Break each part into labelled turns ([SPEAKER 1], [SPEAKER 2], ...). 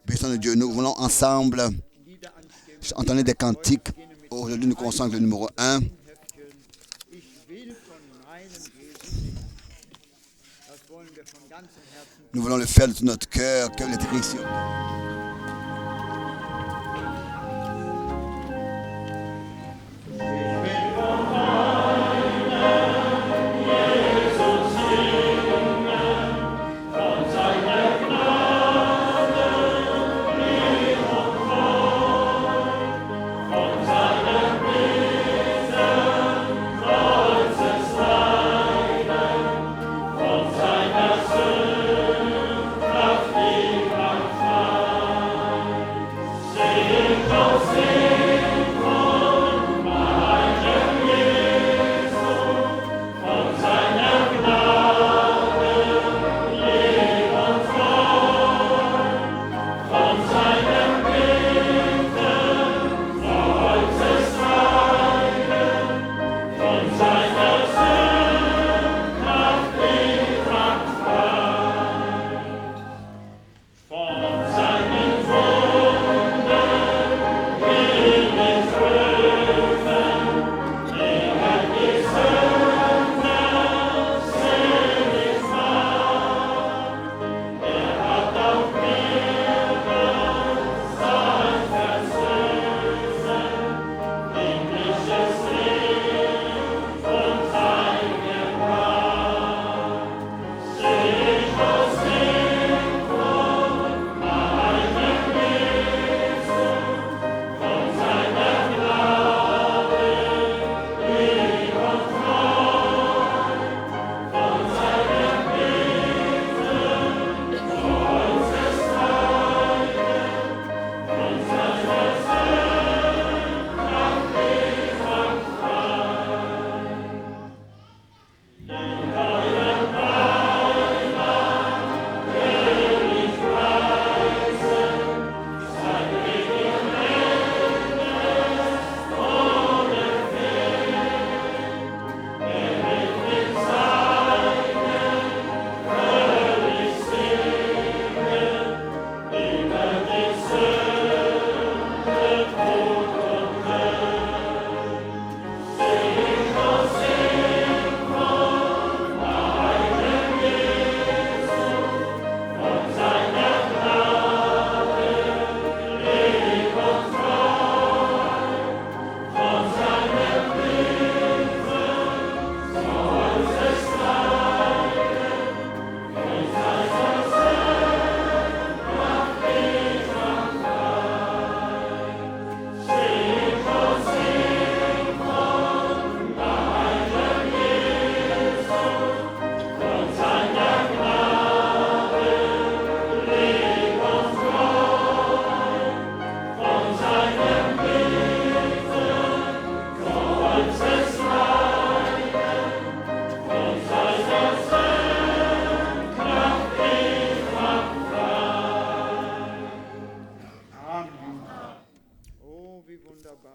[SPEAKER 1] Puissant de Dieu, nous voulons ensemble entendre des cantiques. Aujourd'hui, nous commençons avec le numéro 1. Nous voulons le faire de tout notre cœur, comme il est écrit ici.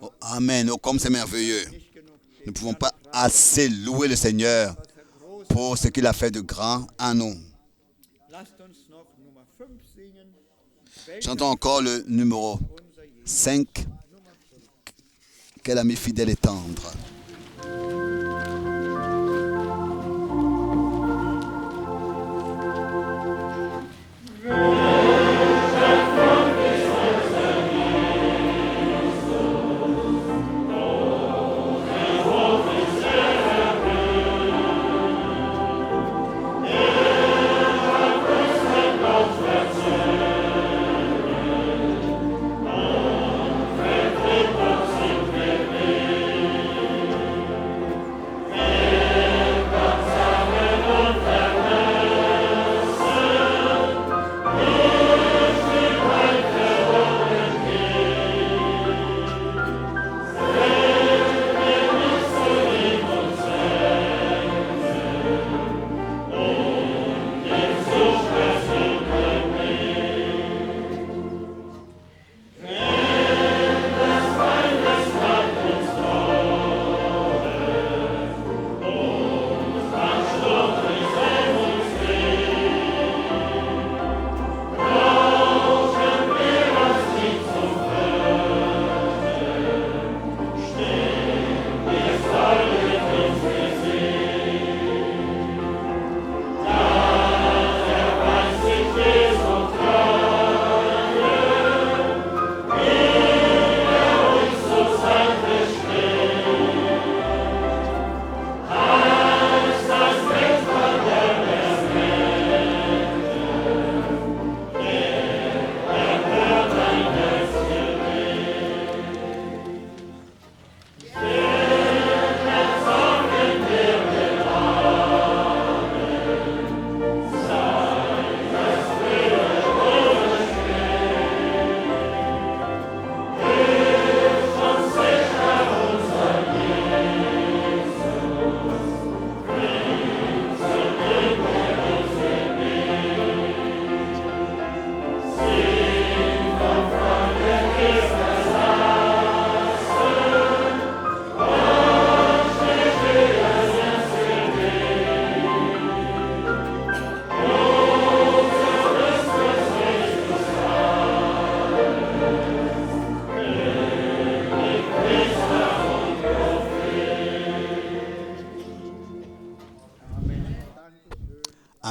[SPEAKER 1] Oh, amen. Oh, comme c'est merveilleux. Nous ne pouvons pas assez louer le Seigneur pour ce qu'il a fait de grand à nous. Chantons encore le numéro 5. Quel ami fidèle et tendre.
[SPEAKER 2] Amen.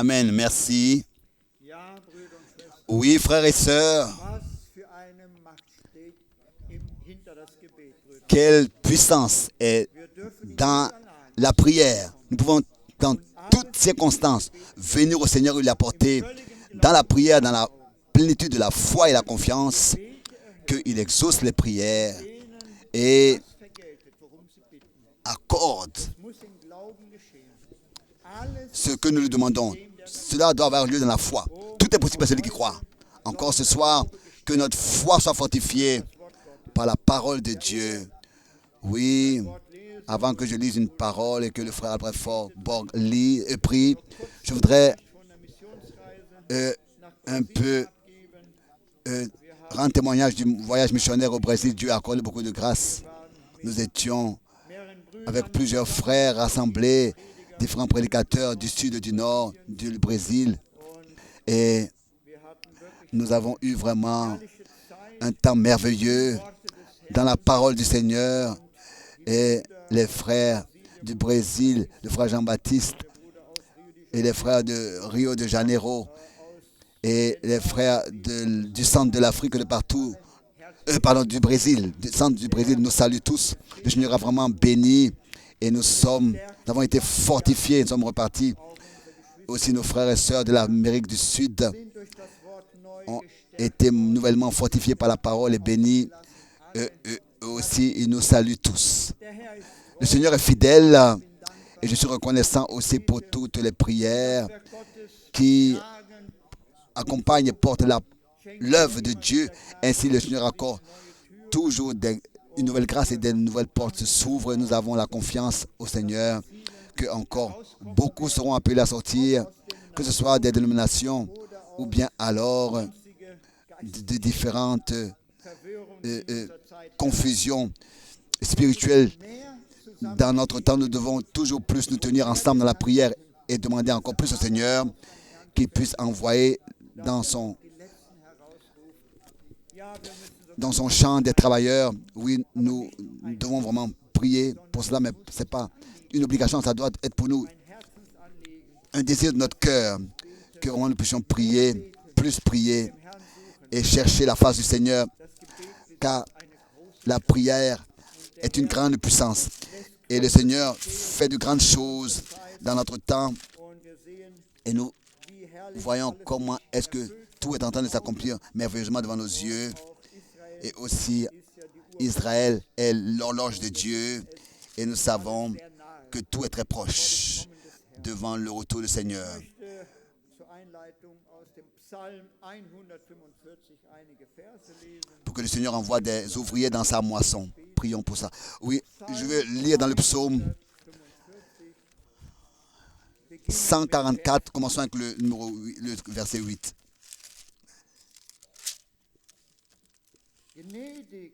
[SPEAKER 1] Amen. Merci.
[SPEAKER 2] Ja, Brüder und Schwestern,
[SPEAKER 1] Oui, frères et sœurs,
[SPEAKER 2] was für eine Macht steht hinter das Gebet, Brüder.
[SPEAKER 1] quelle puissance est
[SPEAKER 2] Wir dürfen
[SPEAKER 1] dans
[SPEAKER 2] nicht allein
[SPEAKER 1] la prière. Nous pouvons, dans toutes circonstances, venir au Seigneur et lui apporter, dans la prière, dans la plénitude de la foi et la confiance, qu'il exauce les prières
[SPEAKER 2] denen
[SPEAKER 1] et
[SPEAKER 2] das vergeltet, worum sie bitten.
[SPEAKER 1] accorde
[SPEAKER 2] Muss im Glauben geschehen. Alles
[SPEAKER 1] ce que nous lui demandons. Cela doit avoir lieu dans la foi. Tout est possible à celui qui croit. Encore ce soir, que notre foi soit fortifiée par la parole de Dieu. Oui, avant que je lise une parole et que le frère Albrecht Borg lit et prie, je voudrais
[SPEAKER 2] von der Missionsreise
[SPEAKER 1] un peu rendre témoignage du voyage missionnaire au Brésil. Dieu a accordé beaucoup de grâce. Nous étions
[SPEAKER 2] mehreren Brüdern
[SPEAKER 1] avec plusieurs frères rassemblés, différents prédicateurs du sud et du nord du Brésil. Et
[SPEAKER 2] wir hatten wirklich
[SPEAKER 1] nous avons eu vraiment
[SPEAKER 2] herrliche Zeit,
[SPEAKER 1] un temps merveilleux
[SPEAKER 2] Worte des
[SPEAKER 1] dans la parole du Seigneur. Et les frères du Brésil, le frère Jean-Baptiste et les frères de Rio de Janeiro et les frères du centre de l'Afrique de partout, du Brésil, du centre du Brésil, nous saluent tous. Le Seigneur a vraiment béni et nous avons été fortifiés, nous sommes repartis. Aussi nos frères et sœurs de l'Amérique du Sud
[SPEAKER 2] sind durch das Wort neu
[SPEAKER 1] ont
[SPEAKER 2] gestärkt.
[SPEAKER 1] été nouvellement fortifiés par la parole et bénis. Eux aussi, ils nous saluent tous.
[SPEAKER 2] Der Herr ist
[SPEAKER 1] Le Seigneur est fidèle et je suis reconnaissant aussi pour toutes les prières
[SPEAKER 2] Wer Gottes
[SPEAKER 1] qui
[SPEAKER 2] Tragen
[SPEAKER 1] accompagnent et portent l'œuvre de Dieu. Ainsi, le Seigneur accorde toujours une nouvelle grâce et des nouvelles portes s'ouvrent. Nous avons la confiance au Seigneur que encore beaucoup seront appelés à sortir, que ce soit des dénominations ou bien alors de différentes
[SPEAKER 2] Verwirrung in dieser Zeit
[SPEAKER 1] confusions spirituelles.
[SPEAKER 2] mehr zusammen
[SPEAKER 1] Dans notre temps, nous devons toujours plus nous tenir ensemble dans la prière et demander encore plus au Seigneur qu'il puisse envoyer dans son
[SPEAKER 2] die letzten herausrufen. Ja, wir müssen so
[SPEAKER 1] dans son champ des travailleurs. Oui, nous devons vraiment prier pour cela, mais ce n'est pas une obligation, ça doit être pour nous
[SPEAKER 2] ein Herzensanliegen
[SPEAKER 1] un désir de notre cœur, que vraiment nous puissions prier, plus prier
[SPEAKER 2] dem Herrn suchen.
[SPEAKER 1] et chercher la face du Seigneur,
[SPEAKER 2] Das Gebet besitzt
[SPEAKER 1] car
[SPEAKER 2] eine große
[SPEAKER 1] la prière est une grande puissance. Et le Seigneur fait de grandes choses dans notre temps
[SPEAKER 2] und wir sehen,
[SPEAKER 1] et nous
[SPEAKER 2] wie herrlich
[SPEAKER 1] voyons comment est-ce que tout est en train de s'accomplir merveilleusement devant nos yeux.
[SPEAKER 2] auch Israel
[SPEAKER 1] Et aussi,
[SPEAKER 2] ist ja die
[SPEAKER 1] Israël est l'horloge de Dieu et nous savons
[SPEAKER 2] sehr nahe.
[SPEAKER 1] que tout est très proche devant le retour du Seigneur.
[SPEAKER 2] Ich möchte zur Einleitung aus dem Psalm 145 einige Verse lesen.
[SPEAKER 1] Pour que le Seigneur envoie des ouvriers dans sa moisson. Prions pour ça. Oui, je vais lire dans le psaume 144, commençons avec le verset 8.
[SPEAKER 2] Gnädig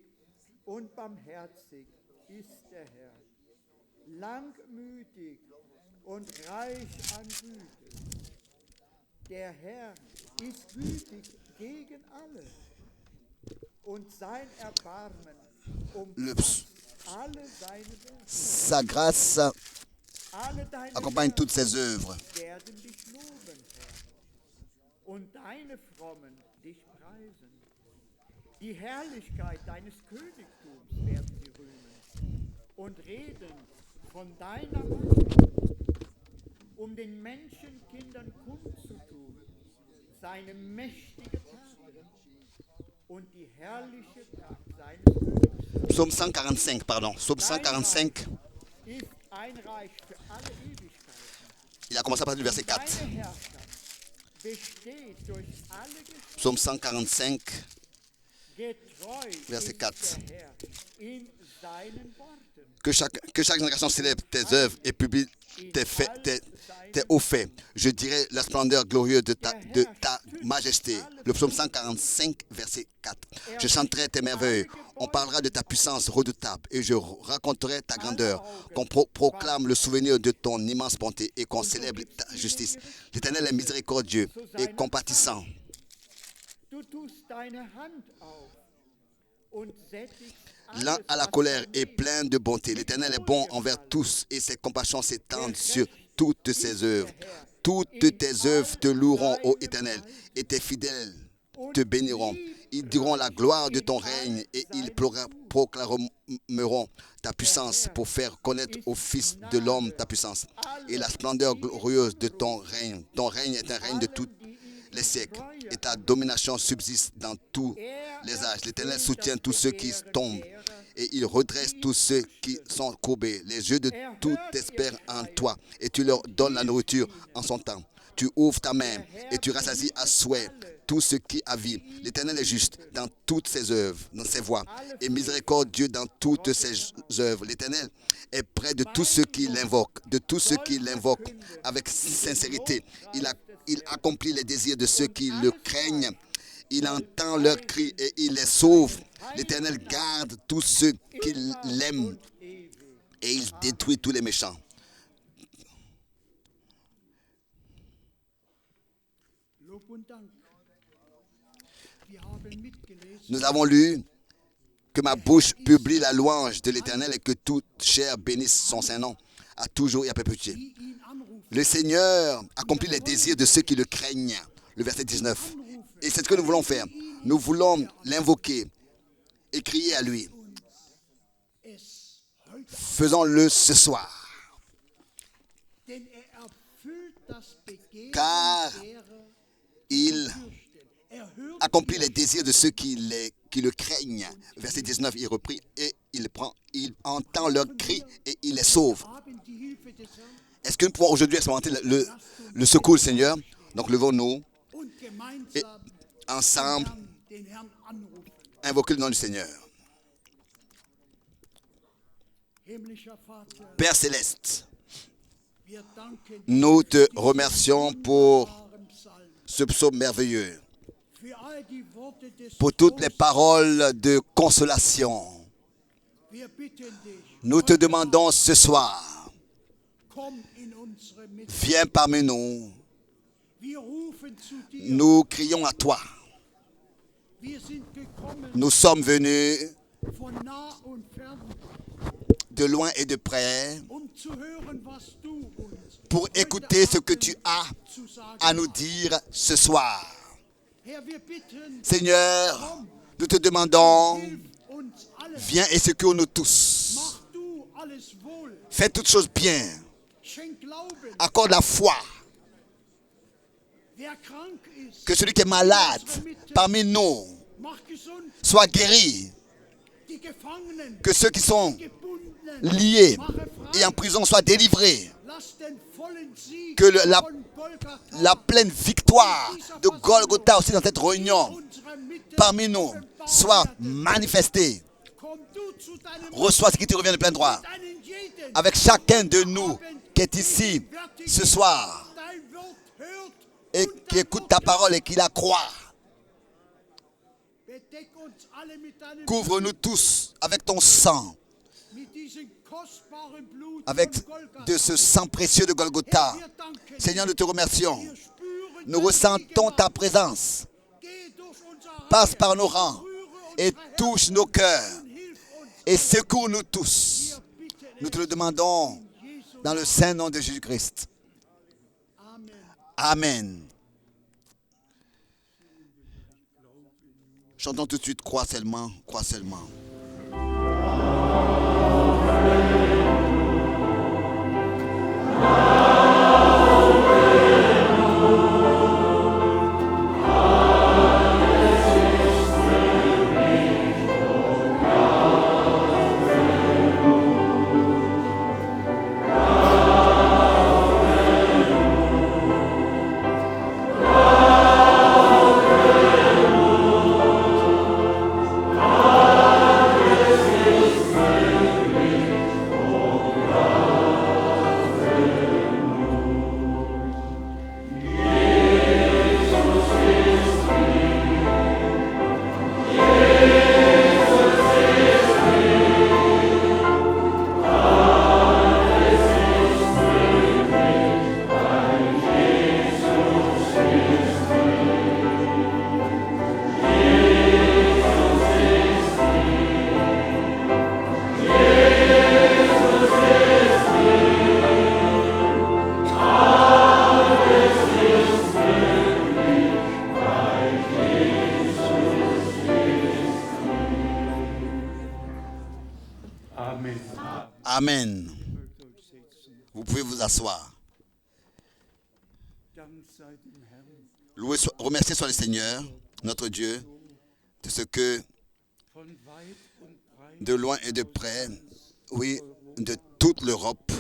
[SPEAKER 2] und barmherzig ist der Herr, langmütig und reich an Güte. Der Herr ist gütig gegen alle und sein Erbarmen umfasst alle seine Werke.
[SPEAKER 1] Sa grâce
[SPEAKER 2] Alle deine
[SPEAKER 1] accompagne
[SPEAKER 2] Werke
[SPEAKER 1] toutes ses œuvres.
[SPEAKER 2] werden dich loben, Herr, und deine Frommen dich preisen. Die Herrlichkeit deines Königtums werden sie rühmen und reden von deiner Macht, um den Menschenkindern kundzutun, seine mächtige Taten und die herrliche Kraft seines Königtums.
[SPEAKER 1] Psaume 145, pardon. Psaume 145,
[SPEAKER 2] Ist ein Reich für alle Ewigkeiten.
[SPEAKER 1] il a commencé à partir du verset 4.
[SPEAKER 2] Deine Herrschaft besteht durch alle Geschichten.
[SPEAKER 1] Psaume 145,
[SPEAKER 2] Getreu
[SPEAKER 1] Verset
[SPEAKER 2] ist
[SPEAKER 1] 4.
[SPEAKER 2] der Herr in seinen Worten.
[SPEAKER 1] que chaque génération célèbre tes œuvres et publie tes hauts faits. Je dirai la splendeur glorieuse de ta majesté. Le psaume 145, verset 4. Je chanterai tes merveilles. On parlera de ta puissance redoutable et je raconterai ta grandeur. Qu'on proclame le souvenir de ton immense bonté et qu'on célèbre ta justice. L'Éternel est miséricordieux et compatissant.
[SPEAKER 2] Du tust deine Hand auf und sättigst
[SPEAKER 1] Lent
[SPEAKER 2] alles,
[SPEAKER 1] à la
[SPEAKER 2] was
[SPEAKER 1] colère
[SPEAKER 2] am
[SPEAKER 1] et
[SPEAKER 2] Leben
[SPEAKER 1] plein de bonté. L'Éternel est bon envers tous et ses compassions s'étendent sur toutes ses œuvres. Toutes tes œuvres te loueront, ô Éternel, et tes fidèles te béniront. Ils diront la gloire de ton règne et ils proclameront ta puissance pour faire connaître au Fils de l'homme ta puissance et la splendeur glorieuse de ton règne. Ton règne est un règne de tous les siècles et ta domination subsiste dans tous les âges. L'Éternel soutient tous ceux qui tombent et il redresse tous ceux qui sont courbés. Les yeux de tous espèrent en toi et tu leur donnes la nourriture en son temps. Tu ouvres ta main et tu rassasies à souhait tout ce qui a vie. L'Éternel est juste dans toutes ses œuvres, dans ses voies, et miséricordieux dans toutes ses œuvres. L'Éternel est près de tous ceux qui l'invoquent, avec sincérité. Il accomplit les désirs de ceux qui le craignent. Il entend leurs cris et il les sauve. L'Éternel garde tous ceux qui l'aiment et il détruit tous les méchants. Nous avons lu que ma bouche publie la louange de l'Éternel et que toute chair bénisse son saint nom, à toujours et à perpétuité. Le Seigneur accomplit les désirs de ceux qui le craignent. Le verset 19. Et c'est ce que nous voulons faire. Nous voulons l'invoquer et crier à lui. Faisons-le ce soir. Car il accomplit les désirs de ceux qui le craignent. Verset 19, il reprit et il entend leurs cris et il les sauve. Est-ce que nous pouvons aujourd'hui expérimenter le secours du Seigneur? Donc levons-nous et ensemble invoquer le nom du Seigneur. Père Céleste, nous te remercions pour ce psaume merveilleux, pour toutes les paroles de consolation. Nous te demandons ce soir, viens parmi nous. Nous crions à toi. Nous sommes venus de loin et de près pour écouter ce que tu as à nous dire ce soir. Seigneur, nous te demandons, viens et secours-nous tous. Fais toutes choses bien. Accorde la foi. Que celui qui est malade parmi nous soit guéri. Que ceux qui sont liés et en prison soient délivrés. Que la pleine victoire de Golgotha aussi dans cette réunion parmi nous soit manifestée. Reçois ce qui te revient de plein droit. Avec chacun de nous qui est ici ce soir et qui écoute ta parole et qui la croit. Couvre-nous tous avec ton sang, avec de ce sang précieux de Golgotha. Seigneur, nous te remercions. Nous ressentons ta présence. Passe par nos rangs et touche nos cœurs et secours-nous tous. Nous te le demandons dans le saint nom de Jésus-Christ. Amen. Chantons tout de suite, crois seulement, crois seulement.
[SPEAKER 3] Amen.
[SPEAKER 1] Amen.
[SPEAKER 2] Mögt euch setzen.
[SPEAKER 1] Vous pouvez vous asseoir.
[SPEAKER 2] Dank sei dem Herrn
[SPEAKER 1] Remerciez soit le Seigneur, notre Dieu, de ce que
[SPEAKER 2] von weit und breit
[SPEAKER 1] de loin et de près, oui, de toute l'Europe,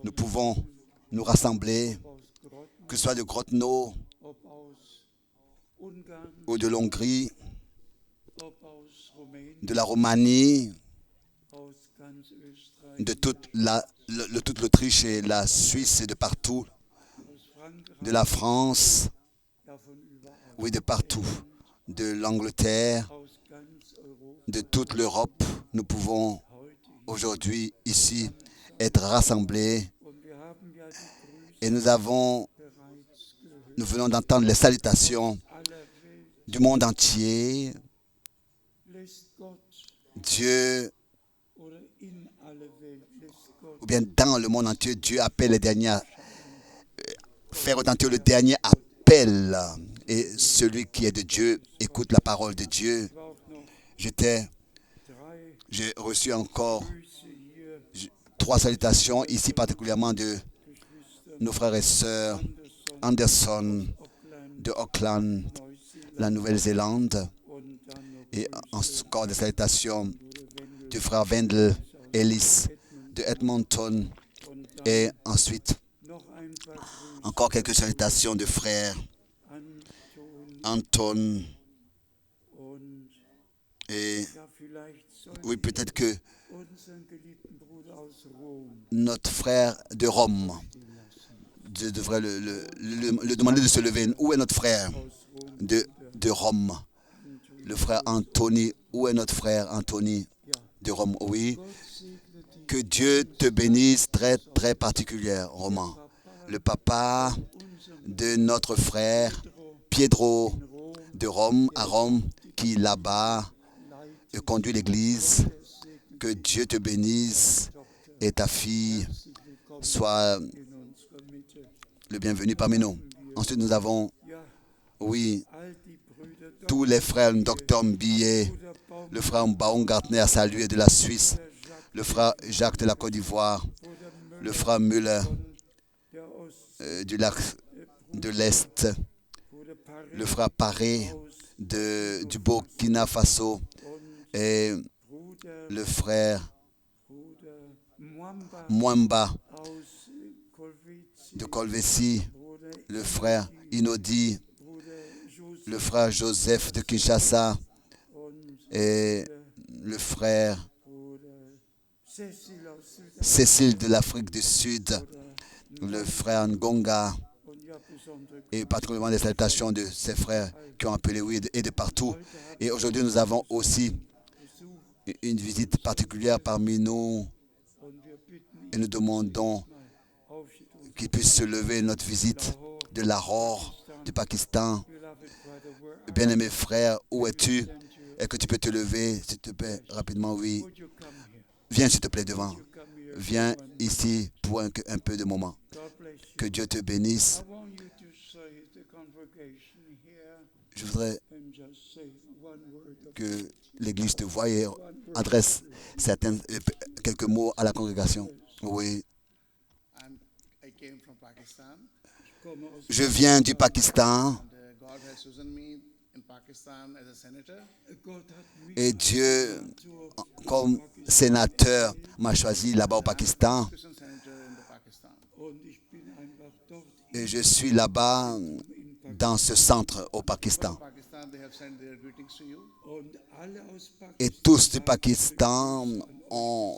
[SPEAKER 1] nous pouvons nous rassembler,
[SPEAKER 2] aus Grottenburg,
[SPEAKER 1] que ce soit de Grodno
[SPEAKER 2] ob aus Ungarn,
[SPEAKER 1] ou de l'Hongrie,
[SPEAKER 2] ob aus Rumänien,
[SPEAKER 1] de la Roumanie,
[SPEAKER 2] aus ganz Österreich,
[SPEAKER 1] de toute l'Autriche et la Suisse et de partout,
[SPEAKER 2] aus Frankreich,
[SPEAKER 1] de la France,
[SPEAKER 2] ja von überall,
[SPEAKER 1] oui, de partout, de l'Angleterre,
[SPEAKER 2] aus ganz Europa,
[SPEAKER 1] de toute l'Europe, nous pouvons
[SPEAKER 2] heute.
[SPEAKER 1] aujourd'hui ici être rassemblés
[SPEAKER 2] Und wir haben ja die Grüße
[SPEAKER 1] et nous
[SPEAKER 2] bereits gehört.
[SPEAKER 1] venons d'entendre les salutations
[SPEAKER 2] Aller Welt
[SPEAKER 1] du monde entier.
[SPEAKER 2] lässt Gott,
[SPEAKER 1] Dieu,
[SPEAKER 2] oder in alle Welt lässt Gott
[SPEAKER 1] ou bien dans le monde entier, Dieu appelle les derniers, faire retentir le dernier appel. Et celui qui est de Dieu écoute la parole de Dieu.
[SPEAKER 2] war auch noch drei
[SPEAKER 1] J'ai reçu encore
[SPEAKER 2] Grüße hier,
[SPEAKER 1] 3 salutations, ici particulièrement de
[SPEAKER 2] Geschwister
[SPEAKER 1] nos frères et sœurs
[SPEAKER 2] Anderson,
[SPEAKER 1] Anderson
[SPEAKER 2] Auckland,
[SPEAKER 1] de Auckland,
[SPEAKER 2] Neuseeland
[SPEAKER 1] la Nouvelle-Zélande,
[SPEAKER 2] und dann noch
[SPEAKER 1] et
[SPEAKER 2] Grüße
[SPEAKER 1] encore des salutations
[SPEAKER 2] Bruder Wendel
[SPEAKER 1] du frère Wendel
[SPEAKER 2] Edmund
[SPEAKER 1] Ellis de Edmonton,
[SPEAKER 2] und dann
[SPEAKER 1] et ensuite
[SPEAKER 2] noch ein paar Grüße
[SPEAKER 1] encore quelques salutations de frères
[SPEAKER 2] an Toni
[SPEAKER 1] Anton,
[SPEAKER 2] und
[SPEAKER 1] et
[SPEAKER 2] ja, vielleicht soll
[SPEAKER 1] oui, peut-être que
[SPEAKER 2] unseren geliebten Bruder aus Rom
[SPEAKER 1] notre frère de Rome,
[SPEAKER 2] stehen lassen.
[SPEAKER 1] je devrais le demander de se lever. Où est notre frère
[SPEAKER 2] Aus Rom,
[SPEAKER 1] de Rome? Le frère Anthony, où est notre frère Anthony
[SPEAKER 2] ja,
[SPEAKER 1] de Rome? Oui,
[SPEAKER 2] Gott segne dich,
[SPEAKER 1] que Dieu te bénisse très très particulièrement. Le papa
[SPEAKER 2] unserem
[SPEAKER 1] de notre frère
[SPEAKER 2] Pedro
[SPEAKER 1] Pietro
[SPEAKER 2] in Rom,
[SPEAKER 1] de Rome, à Rome, qui là-bas
[SPEAKER 2] leitet
[SPEAKER 1] conduit l'église.
[SPEAKER 2] der Segen
[SPEAKER 1] Que Dieu te bénisse
[SPEAKER 2] Tochter.
[SPEAKER 1] et ta fille
[SPEAKER 2] Herzlich willkommen
[SPEAKER 1] soit
[SPEAKER 2] in unserer Mitte.
[SPEAKER 1] le bienvenu parmi nous. Ensuite, nous avons,
[SPEAKER 2] Ja,
[SPEAKER 1] oui,
[SPEAKER 2] all die Brüder,
[SPEAKER 1] tous les frères, Dr Mbillet,
[SPEAKER 2] Bruder Baum,
[SPEAKER 1] le frère Baumgartner à saluer de la Suisse,
[SPEAKER 2] Bruder Jacques,
[SPEAKER 1] le frère Jacques de la Côte d'Ivoire,
[SPEAKER 2] Bruder
[SPEAKER 1] le
[SPEAKER 2] Müller
[SPEAKER 1] frère Müller
[SPEAKER 2] von der Ost,
[SPEAKER 1] du lac de l'Est,
[SPEAKER 2] Bruder Paris
[SPEAKER 1] le frère Paré
[SPEAKER 2] aus
[SPEAKER 1] du Burkina Faso
[SPEAKER 2] und
[SPEAKER 1] et
[SPEAKER 2] Bruder,
[SPEAKER 1] le frère
[SPEAKER 2] Bruder Mwamba
[SPEAKER 1] Mwamba
[SPEAKER 2] aus Kolwezi,
[SPEAKER 1] de Kolwezi,
[SPEAKER 2] Bruder
[SPEAKER 1] le frère Inodi,
[SPEAKER 2] Bruder Joseph
[SPEAKER 1] le frère Joseph de Kinshasa
[SPEAKER 2] und
[SPEAKER 1] et le frère
[SPEAKER 2] Bruder Cecil aus Südafrika
[SPEAKER 1] Cécile de l'Afrique du Sud,
[SPEAKER 2] oder
[SPEAKER 1] le frère Ngonga,
[SPEAKER 2] und ja besondere
[SPEAKER 1] et particulièrement les salutations de ses frères qui ont appelé, oui, et de partout. Et aujourd'hui, nous avons aussi
[SPEAKER 2] Besuch
[SPEAKER 1] une visite particulière parmi nous
[SPEAKER 2] und wir bitten
[SPEAKER 1] et nous demandons
[SPEAKER 2] mal Aufschied und
[SPEAKER 1] qu'il puisse se lever notre visite de Lahore, du Pakistan.
[SPEAKER 2] beloved brother, where
[SPEAKER 1] Bien-aimé frère, où es-tu?
[SPEAKER 2] send you?
[SPEAKER 1] Est-ce que tu peux te lever, s'il te plaît, rapidement? Oui.
[SPEAKER 2] Would you come here?
[SPEAKER 1] Viens, s'il te plaît, devant.
[SPEAKER 2] You come here.
[SPEAKER 1] Viens
[SPEAKER 2] One.
[SPEAKER 1] ici pour un peu de moment.
[SPEAKER 2] God bless you.
[SPEAKER 1] Que Dieu te bénisse.
[SPEAKER 2] I want you to say the congregation here
[SPEAKER 1] Je voudrais
[SPEAKER 2] and just say one word of
[SPEAKER 1] que l'Église te voie et adresse quelques mots à la congrégation. Oui.
[SPEAKER 3] I came from Pakistan,
[SPEAKER 2] komme aus
[SPEAKER 1] Je viens du Pakistan
[SPEAKER 3] and God has chosen me in Pakistan as a senator.
[SPEAKER 2] Gott hat mich
[SPEAKER 1] et Dieu,
[SPEAKER 2] zur
[SPEAKER 1] comme sénateur, m'a choisi là-bas au Pakistan.
[SPEAKER 3] Christian senator in the Pakistan.
[SPEAKER 2] und ich bin einfach dort
[SPEAKER 1] Et je suis là-bas dans ce centre au Pakistan.
[SPEAKER 3] Pakistan, they have sent their greetings to you.
[SPEAKER 2] und alle aus
[SPEAKER 1] Et
[SPEAKER 2] Pakistan
[SPEAKER 1] tous du Pakistan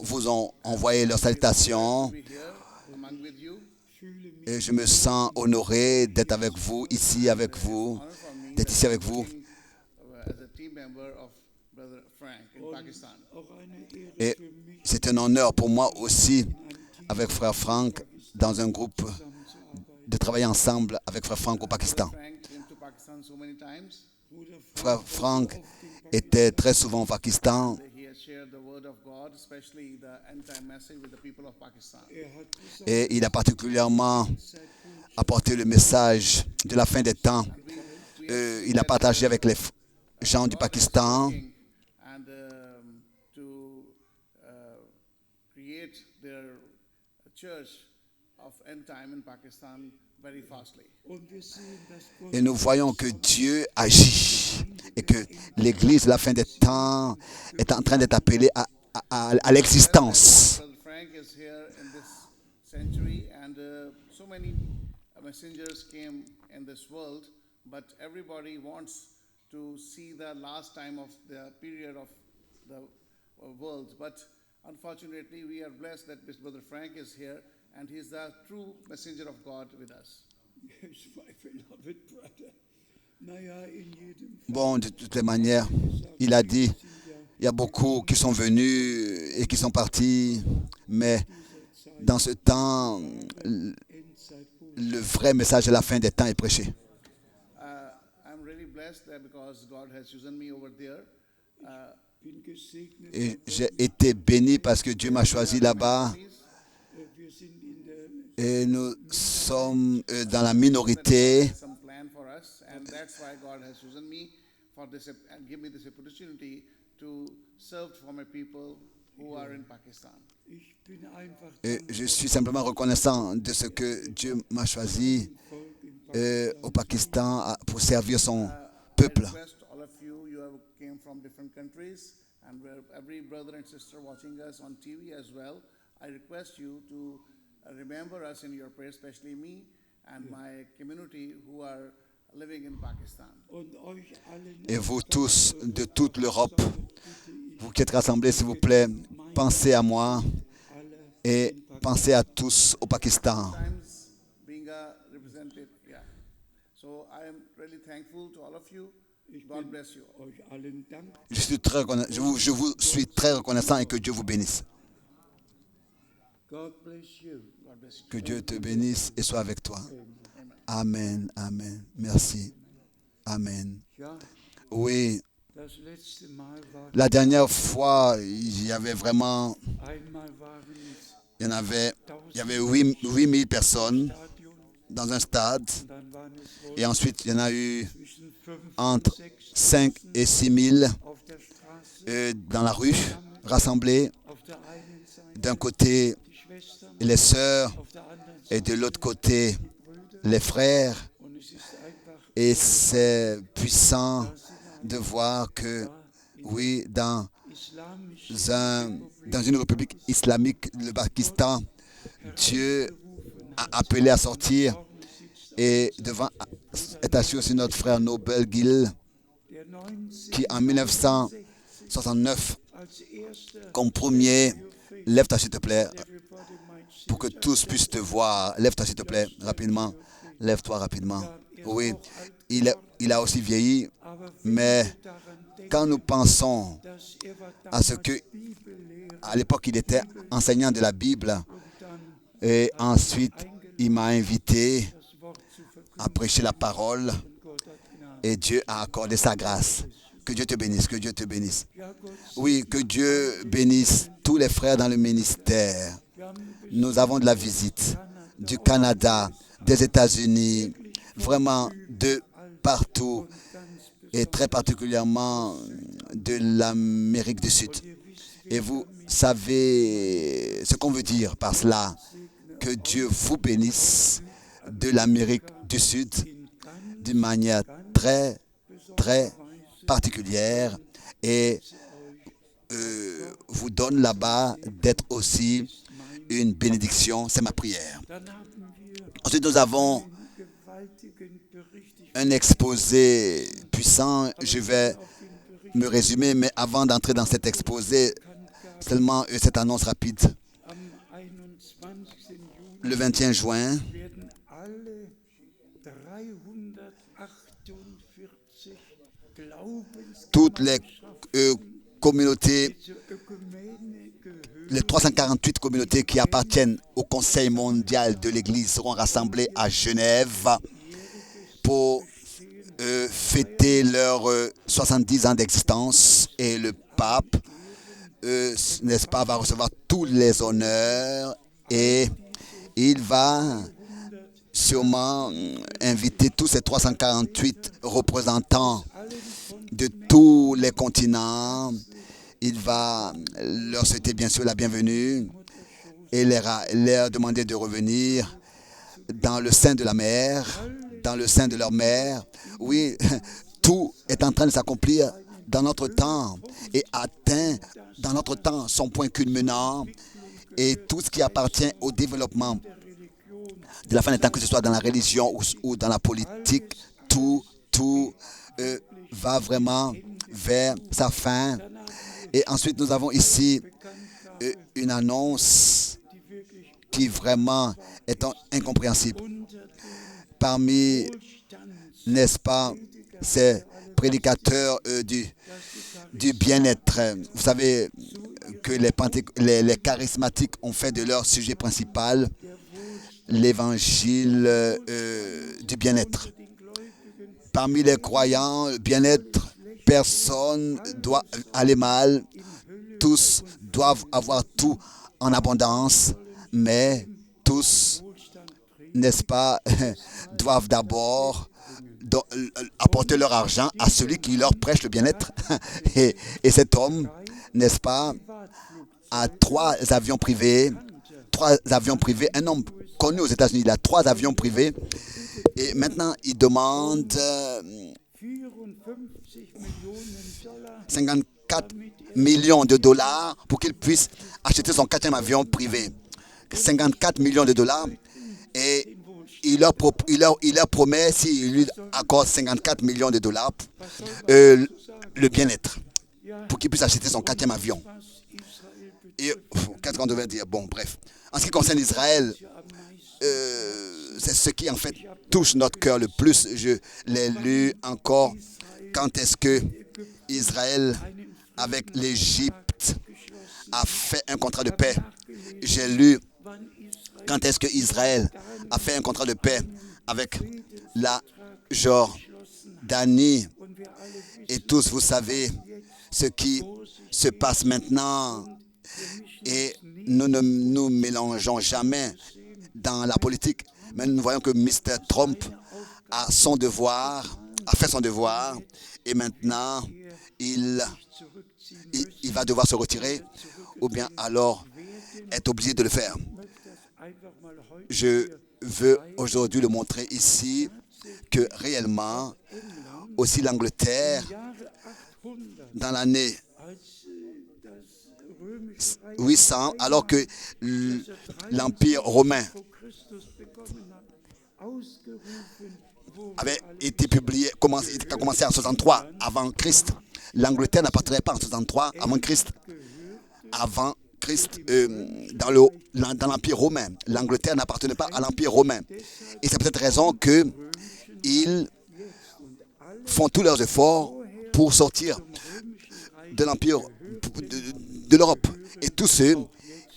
[SPEAKER 1] vous ont envoyé leurs salutations.
[SPEAKER 3] To be here among with you.
[SPEAKER 2] fühle mich
[SPEAKER 1] Et je me sens honoré d'être avec vous, ici avec vous,
[SPEAKER 3] Honor for me
[SPEAKER 1] d'être ici avec vous.
[SPEAKER 3] as a team member of Brother Frank in Pakistan.
[SPEAKER 2] auch eine Ehre
[SPEAKER 1] Et
[SPEAKER 2] für mich,
[SPEAKER 1] c'est un honneur pour moi aussi, avec frère Frank, dans un groupe,
[SPEAKER 2] zusammenzuarbeiten.
[SPEAKER 1] de travailler ensemble avec frère Frank au Pakistan.
[SPEAKER 3] Frank came to Pakistan so many times.
[SPEAKER 2] Bruder
[SPEAKER 1] Frère Frank était très souvent au Pakistan
[SPEAKER 3] He has shared the word of God, especially the end-time message with the people of Pakistan.
[SPEAKER 2] hat gesagt,
[SPEAKER 1] et il a particulièrement apporté le message de la fin des temps. Il a partagé avec les gens du Pakistan
[SPEAKER 3] And to create their church of end time in Pakistan very fastly.
[SPEAKER 1] Et nous voyons que Dieu agit et que l'Église de la fin des temps est en train d'être appelée à l'existence.
[SPEAKER 3] Brother Frank is here in this century, and so many messengers came in this world, but everybody wants to see the last time of the period of the world. But unfortunately, we are blessed that Brother Frank is here, and he is the true messenger of God with us.
[SPEAKER 1] Bon, de toutes les manières, il a dit, il y a beaucoup qui sont venus et qui sont partis, mais dans ce temps, le vrai message de la fin des temps est prêché.
[SPEAKER 3] I'm really blessed that because God has chosen me over there.
[SPEAKER 1] Et j'ai été béni parce que Dieu m'a choisi là-bas. Et nous sommes dans la minorité.
[SPEAKER 3] Some plan for us, and that's why God has chosen me for this and give me this opportunity to serve for my people who are in Pakistan.
[SPEAKER 1] Et je suis simplement reconnaissant de ce que Dieu m'a choisi au Pakistan pour servir son peuple.
[SPEAKER 3] I request all of you, you have came from different countries, and every brother and sister watching us on TV as well, I request you to remember us in your prayers, especially me and my community who are living in Pakistan.
[SPEAKER 1] Et vous tous de toute l'Europe, vous qui êtes rassemblés, s'il vous plaît, pensez à moi et pensez à tous au Pakistan.
[SPEAKER 3] Times being a representative, yeah. So I am really thankful to all of you. God bless you all.
[SPEAKER 1] Je vous suis très reconnaissant et que Dieu vous bénisse.
[SPEAKER 3] God bless you.
[SPEAKER 1] Que Dieu te bénisse et soit avec toi. Amen, amen. Merci. Amen. Oui, la dernière fois, il y avait vraiment, il y avait 8000 personnes dans un stade. Et ensuite, il y en a eu entre 5 et 6 000 dans la rue, rassemblés. D'un côté, les sœurs et de l'autre côté, les frères. Et c'est puissant de voir que, oui, dans une république islamique, le Pakistan, Dieu a appelé à sortir. Et devant est assis aussi notre frère Nobel Gill, qui en 1969, comme premier, lève-toi s'il te plaît, pour que tous puissent te voir. Lève-toi s'il te plaît, rapidement. Lève-toi rapidement. Oui, il a aussi vieilli, mais quand nous pensons à ce que, à l'époque, il était enseignant de la Bible, et ensuite, il m'a invité à prêcher la parole, et Dieu a accordé sa grâce. Que Dieu te bénisse, que Dieu te bénisse. Oui, que Dieu bénisse tous les frères dans le ministère. Nous avons de la visite du Canada, des États-Unis, vraiment de partout, et très particulièrement de l'Amérique du Sud. Et vous savez ce qu'on veut dire par cela, que Dieu vous bénisse de l'Amérique du Sud d'une manière très, très particulière et vous donne là-bas d'être aussi une bénédiction. C'est ma prière. Ensuite, nous avons un exposé puissant. Je vais me résumer, mais avant d'entrer dans cet exposé, seulement cette annonce rapide. Le 21 juin, toutes les communautés, les 348 communautés qui appartiennent au Conseil mondial de l'Église seront rassemblées à Genève pour fêter leurs 70 ans d'existence. Et le pape, n'est-ce pas, va recevoir tous les honneurs et il va sûrement inviter tous ces 348 représentants de tous les continents. Il va leur souhaiter bien sûr la bienvenue et leur demander de revenir dans le sein de la mère, dans le sein de leur mère. Oui, tout est en train de s'accomplir dans notre temps et atteint dans notre temps son point culminant, et tout ce qui appartient au développement de la fin des temps, que ce soit dans la religion ou dans la politique, tout va vraiment vers sa fin. Et ensuite, nous avons ici une annonce qui vraiment est incompréhensible. Parmi, n'est-ce pas, ces prédicateurs du bien-être, vous savez que les charismatiques ont fait de leur sujet principal l'évangile du bien-être. Parmi les croyants, le bien-être, personne doit aller mal, tous doivent avoir tout en abondance, mais tous, n'est-ce pas, doivent d'abord apporter leur argent à celui qui leur prêche le bien-être. Et cet homme, n'est-ce pas, a 3 avions privés, un homme connu aux États-Unis, il a 3 avions privés, et maintenant il demande 54 millions de dollars pour qu'il puisse acheter son 4e avion privé. 54 millions de dollars, et il leur promet, s'il lui accorde 54 millions de dollars, le bien-être, pour qu'il puisse acheter son 4e avion. Et qu'est-ce qu'on devait dire? Bon, bref. En ce qui concerne Israël, c'est ce qui en fait touche notre cœur le plus. Je l'ai lu encore. Quand est-ce que Israël, avec l'Égypte, a fait un contrat de paix? J'ai lu quand est-ce que Israël a fait un contrat de paix avec la Jordanie. Et tous, vous savez ce qui se passe maintenant. Et nous ne nous mélangeons jamais dans la politique. Mais nous voyons que Mr. Trump a fait son devoir. Et maintenant, il va devoir se retirer, ou bien alors être obligé de le faire. Je veux aujourd'hui le montrer ici, que réellement, aussi l'Angleterre, dans l'année 800, alors que l'Empire romain avait été publié, a commencé en 63 avant Christ. L'Angleterre n'appartenait pas en 63 avant Christ. Dans l'Empire romain. L'Angleterre n'appartenait pas à l'Empire romain. Et c'est peut-être raison qu'ils font tous leurs efforts pour sortir de l'Empire de l'Europe. Et tous ceux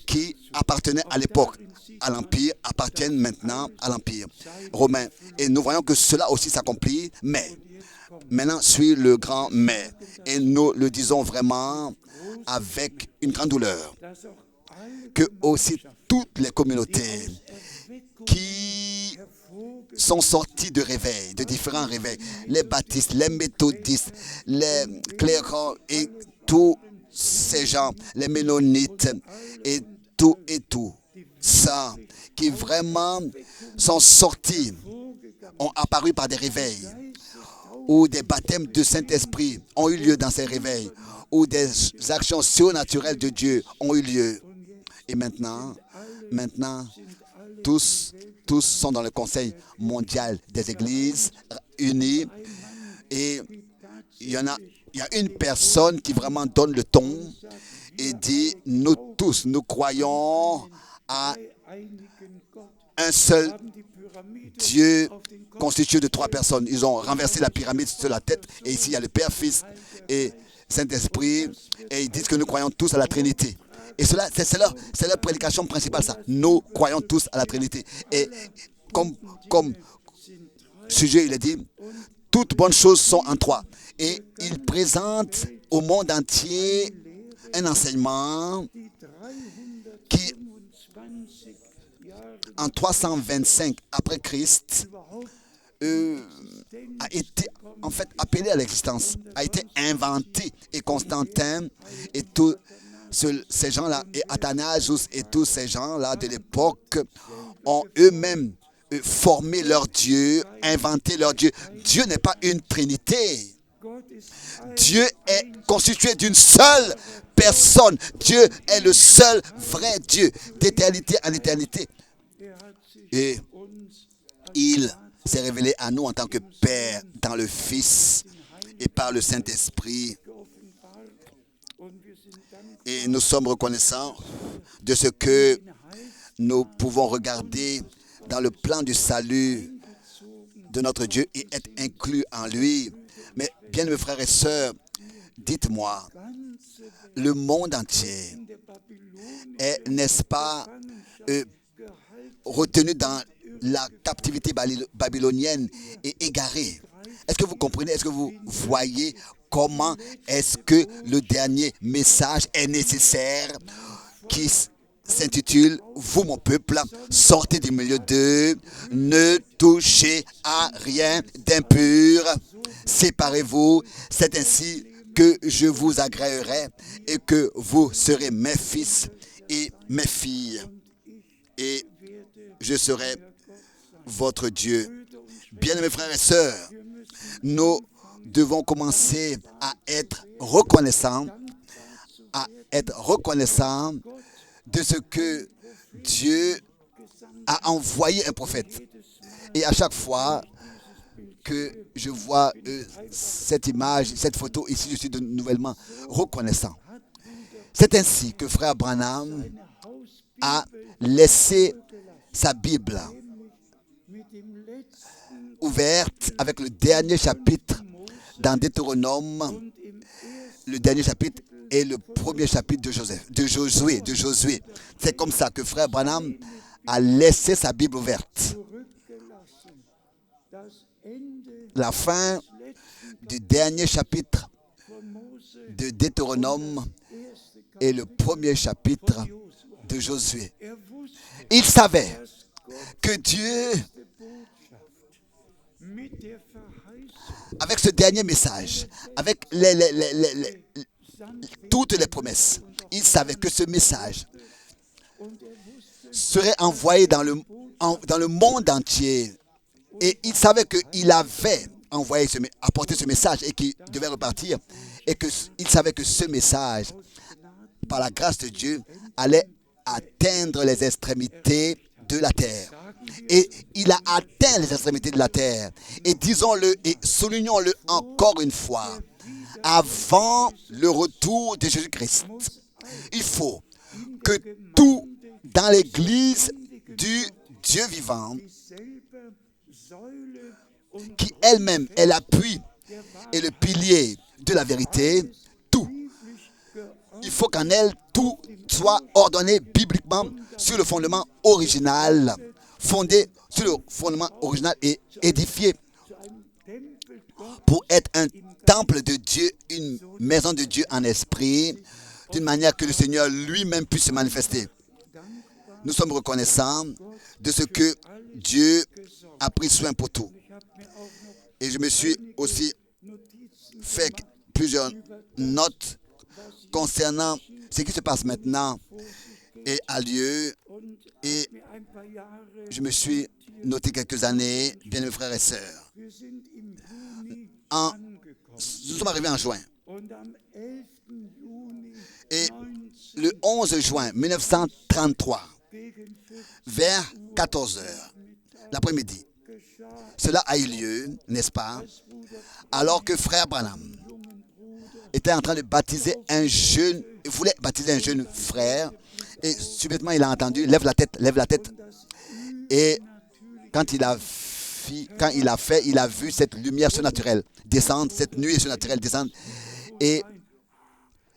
[SPEAKER 1] qui appartenaient à l'époque à l'Empire appartiennent maintenant à l'Empire romain. Et nous voyons que cela aussi s'accomplit, mais maintenant suit le grand mais. Et nous le disons vraiment avec une grande douleur, que aussi toutes les communautés qui sont sorties de réveils, de différents réveils, les baptistes, les méthodistes, les cléricaux et tous ces gens, les mennonites et tout ça, qui vraiment sont sortis, ont apparu par des réveils, où des baptêmes de Saint-Esprit ont eu lieu dans ces réveils, où des actions surnaturelles de Dieu ont eu lieu. Et maintenant, tous sont dans le Conseil mondial des Églises unies, et il y a une personne qui vraiment donne le ton et dit, nous tous, nous croyons à un seul Dieu constitué de 3 personnes. Ils ont renversé la pyramide sur la tête, et ici il y a le Père, Fils et Saint-Esprit, et ils disent que nous croyons tous à la Trinité. Et cela, c'est leur prédication principale, ça. Nous croyons tous à la Trinité. Et comme sujet, il est dit, toutes bonnes choses sont en 3. Et il présente au monde entier un enseignement qui, en 325 après Christ, a été en fait appelé à l'existence, a été inventé. Et Constantin et ces gens-là, et Athanasius et tous ces gens-là de l'époque, ont eux-mêmes formé leur Dieu, inventé leur Dieu. Dieu n'est pas une trinité. Dieu est constitué d'une seule personne. Dieu est le seul vrai Dieu, d'éternité en éternité. Et il s'est révélé à nous en tant que Père dans le Fils et par le Saint-Esprit. Et nous sommes reconnaissants de ce que nous pouvons regarder dans le plan du salut de notre Dieu et être inclus en lui. Mais bien mes frères et sœurs, dites-moi, le monde entier est, n'est-ce pas, retenu dans la captivité babylonienne et égaré. Est-ce que vous comprenez, est-ce que vous voyez comment est-ce que le dernier message est nécessaire qui s'intitule « Vous, mon peuple, sortez du milieu d'eux, ne touchez à rien d'impur, séparez-vous, c'est ainsi que je vous agréerai et que vous serez mes fils et mes filles, et je serai votre Dieu. » Bien-aimés frères et sœurs, nous devons commencer à être reconnaissants de ce que Dieu a envoyé un prophète. Et à chaque fois que je vois cette image, cette photo ici, je suis de nouvellement reconnaissant. C'est ainsi que frère Branham a laissé sa Bible ouverte avec le dernier chapitre dans Deutéronome, le dernier chapitre et le premier chapitre de Josué. C'est comme ça que frère Branham a laissé sa Bible ouverte. La fin du dernier chapitre de Deutéronome et le premier chapitre de Josué. Il savait que Dieu, avec ce dernier message, avec toutes les promesses, il savait que ce message serait envoyé dans le monde entier. Et il savait qu'il avait apporté ce message et qu'il devait repartir. Et qu'il savait que ce message, par la grâce de Dieu, allait atteindre les extrémités de la terre. Et il a atteint les extrémités de la terre. Et disons-le et soulignons-le encore une fois. Avant le retour de Jésus-Christ, il faut que tout dans l'Église du Dieu vivant, qui elle-même est l'appui et le pilier de la vérité, tout, il faut qu'en elle, tout soit ordonné bibliquement sur le fondement original, fondé sur le fondement original et édifié pour être un temple de Dieu, une maison de Dieu en esprit, d'une manière que le Seigneur lui-même puisse se manifester. Nous sommes reconnaissants de ce que Dieu a pris soin pour tout. Et je me suis aussi fait plusieurs notes concernant ce qui se passe maintenant et a lieu. Et je me suis noté quelques années, bien mes frères et sœurs. Nous sommes arrivés en juin. Et le 11 juin 1933, vers 14 heures, l'après-midi, cela a eu lieu, n'est-ce pas, alors que frère Branham était en train de baptiser il voulait baptiser un jeune frère, et subitement il a entendu, lève la tête. Et quand il a fait, il a vu cette lumière surnaturelle descendre, cette nuée surnaturelle descendre. Et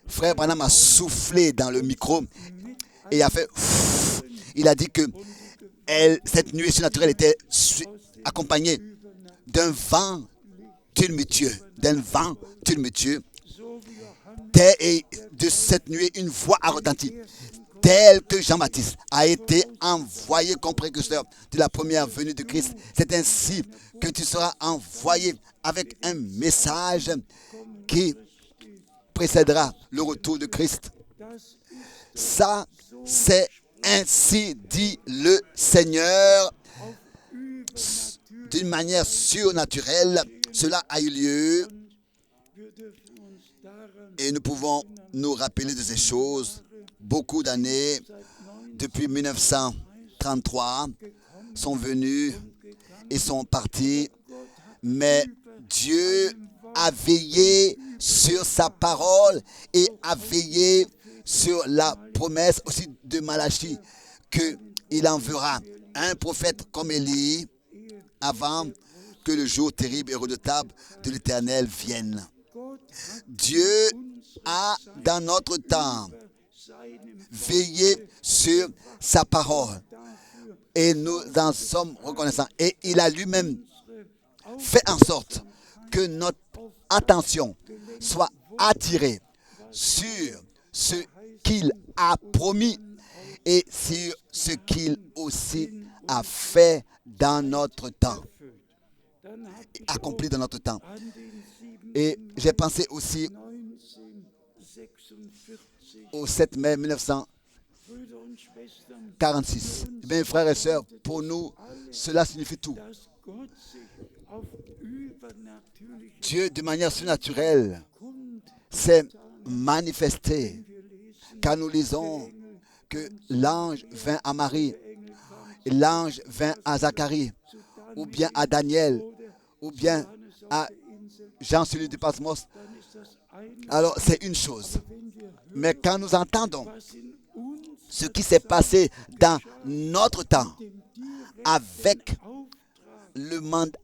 [SPEAKER 1] frère Branham a soufflé dans le micro et il a fait, il a dit que cette nuée surnaturelle était accompagnée d'un vent tumultueux, et de cette nuée, une voix a retenti, tel que Jean-Baptiste a été envoyé comme précurseur de la première venue de Christ. C'est ainsi que tu seras envoyé avec un message qui précédera le retour de Christ. Ça, c'est ainsi dit le Seigneur. D'une manière surnaturelle, cela a eu lieu et nous pouvons nous rappeler de ces choses. Beaucoup d'années, depuis 1933, sont venues et sont parties, mais Dieu a veillé sur sa parole et a veillé sur la promesse aussi de Malachie qu'il enverra un prophète comme Élie avant que le jour terrible et redoutable de l'Éternel vienne. Dieu a, dans notre temps, veillé sur sa parole et nous en sommes reconnaissants. Et il a lui-même fait en sorte que notre attention soit attirée sur ce qu'il a promis et sur ce qu'il aussi a fait dans notre temps, accompli dans notre temps. Et j'ai pensé aussi au 7 mai 1946. Bien, frères et sœurs, pour nous, cela signifie tout. Dieu, de manière surnaturelle, s'est manifesté. Car nous lisons que l'ange vint à Marie, et l'ange vint à Zacharie, ou bien à Daniel, ou bien à Jean celui de Patmos. Alors c'est une chose. Mais quand nous entendons ce qui s'est passé dans notre temps avec le mandat,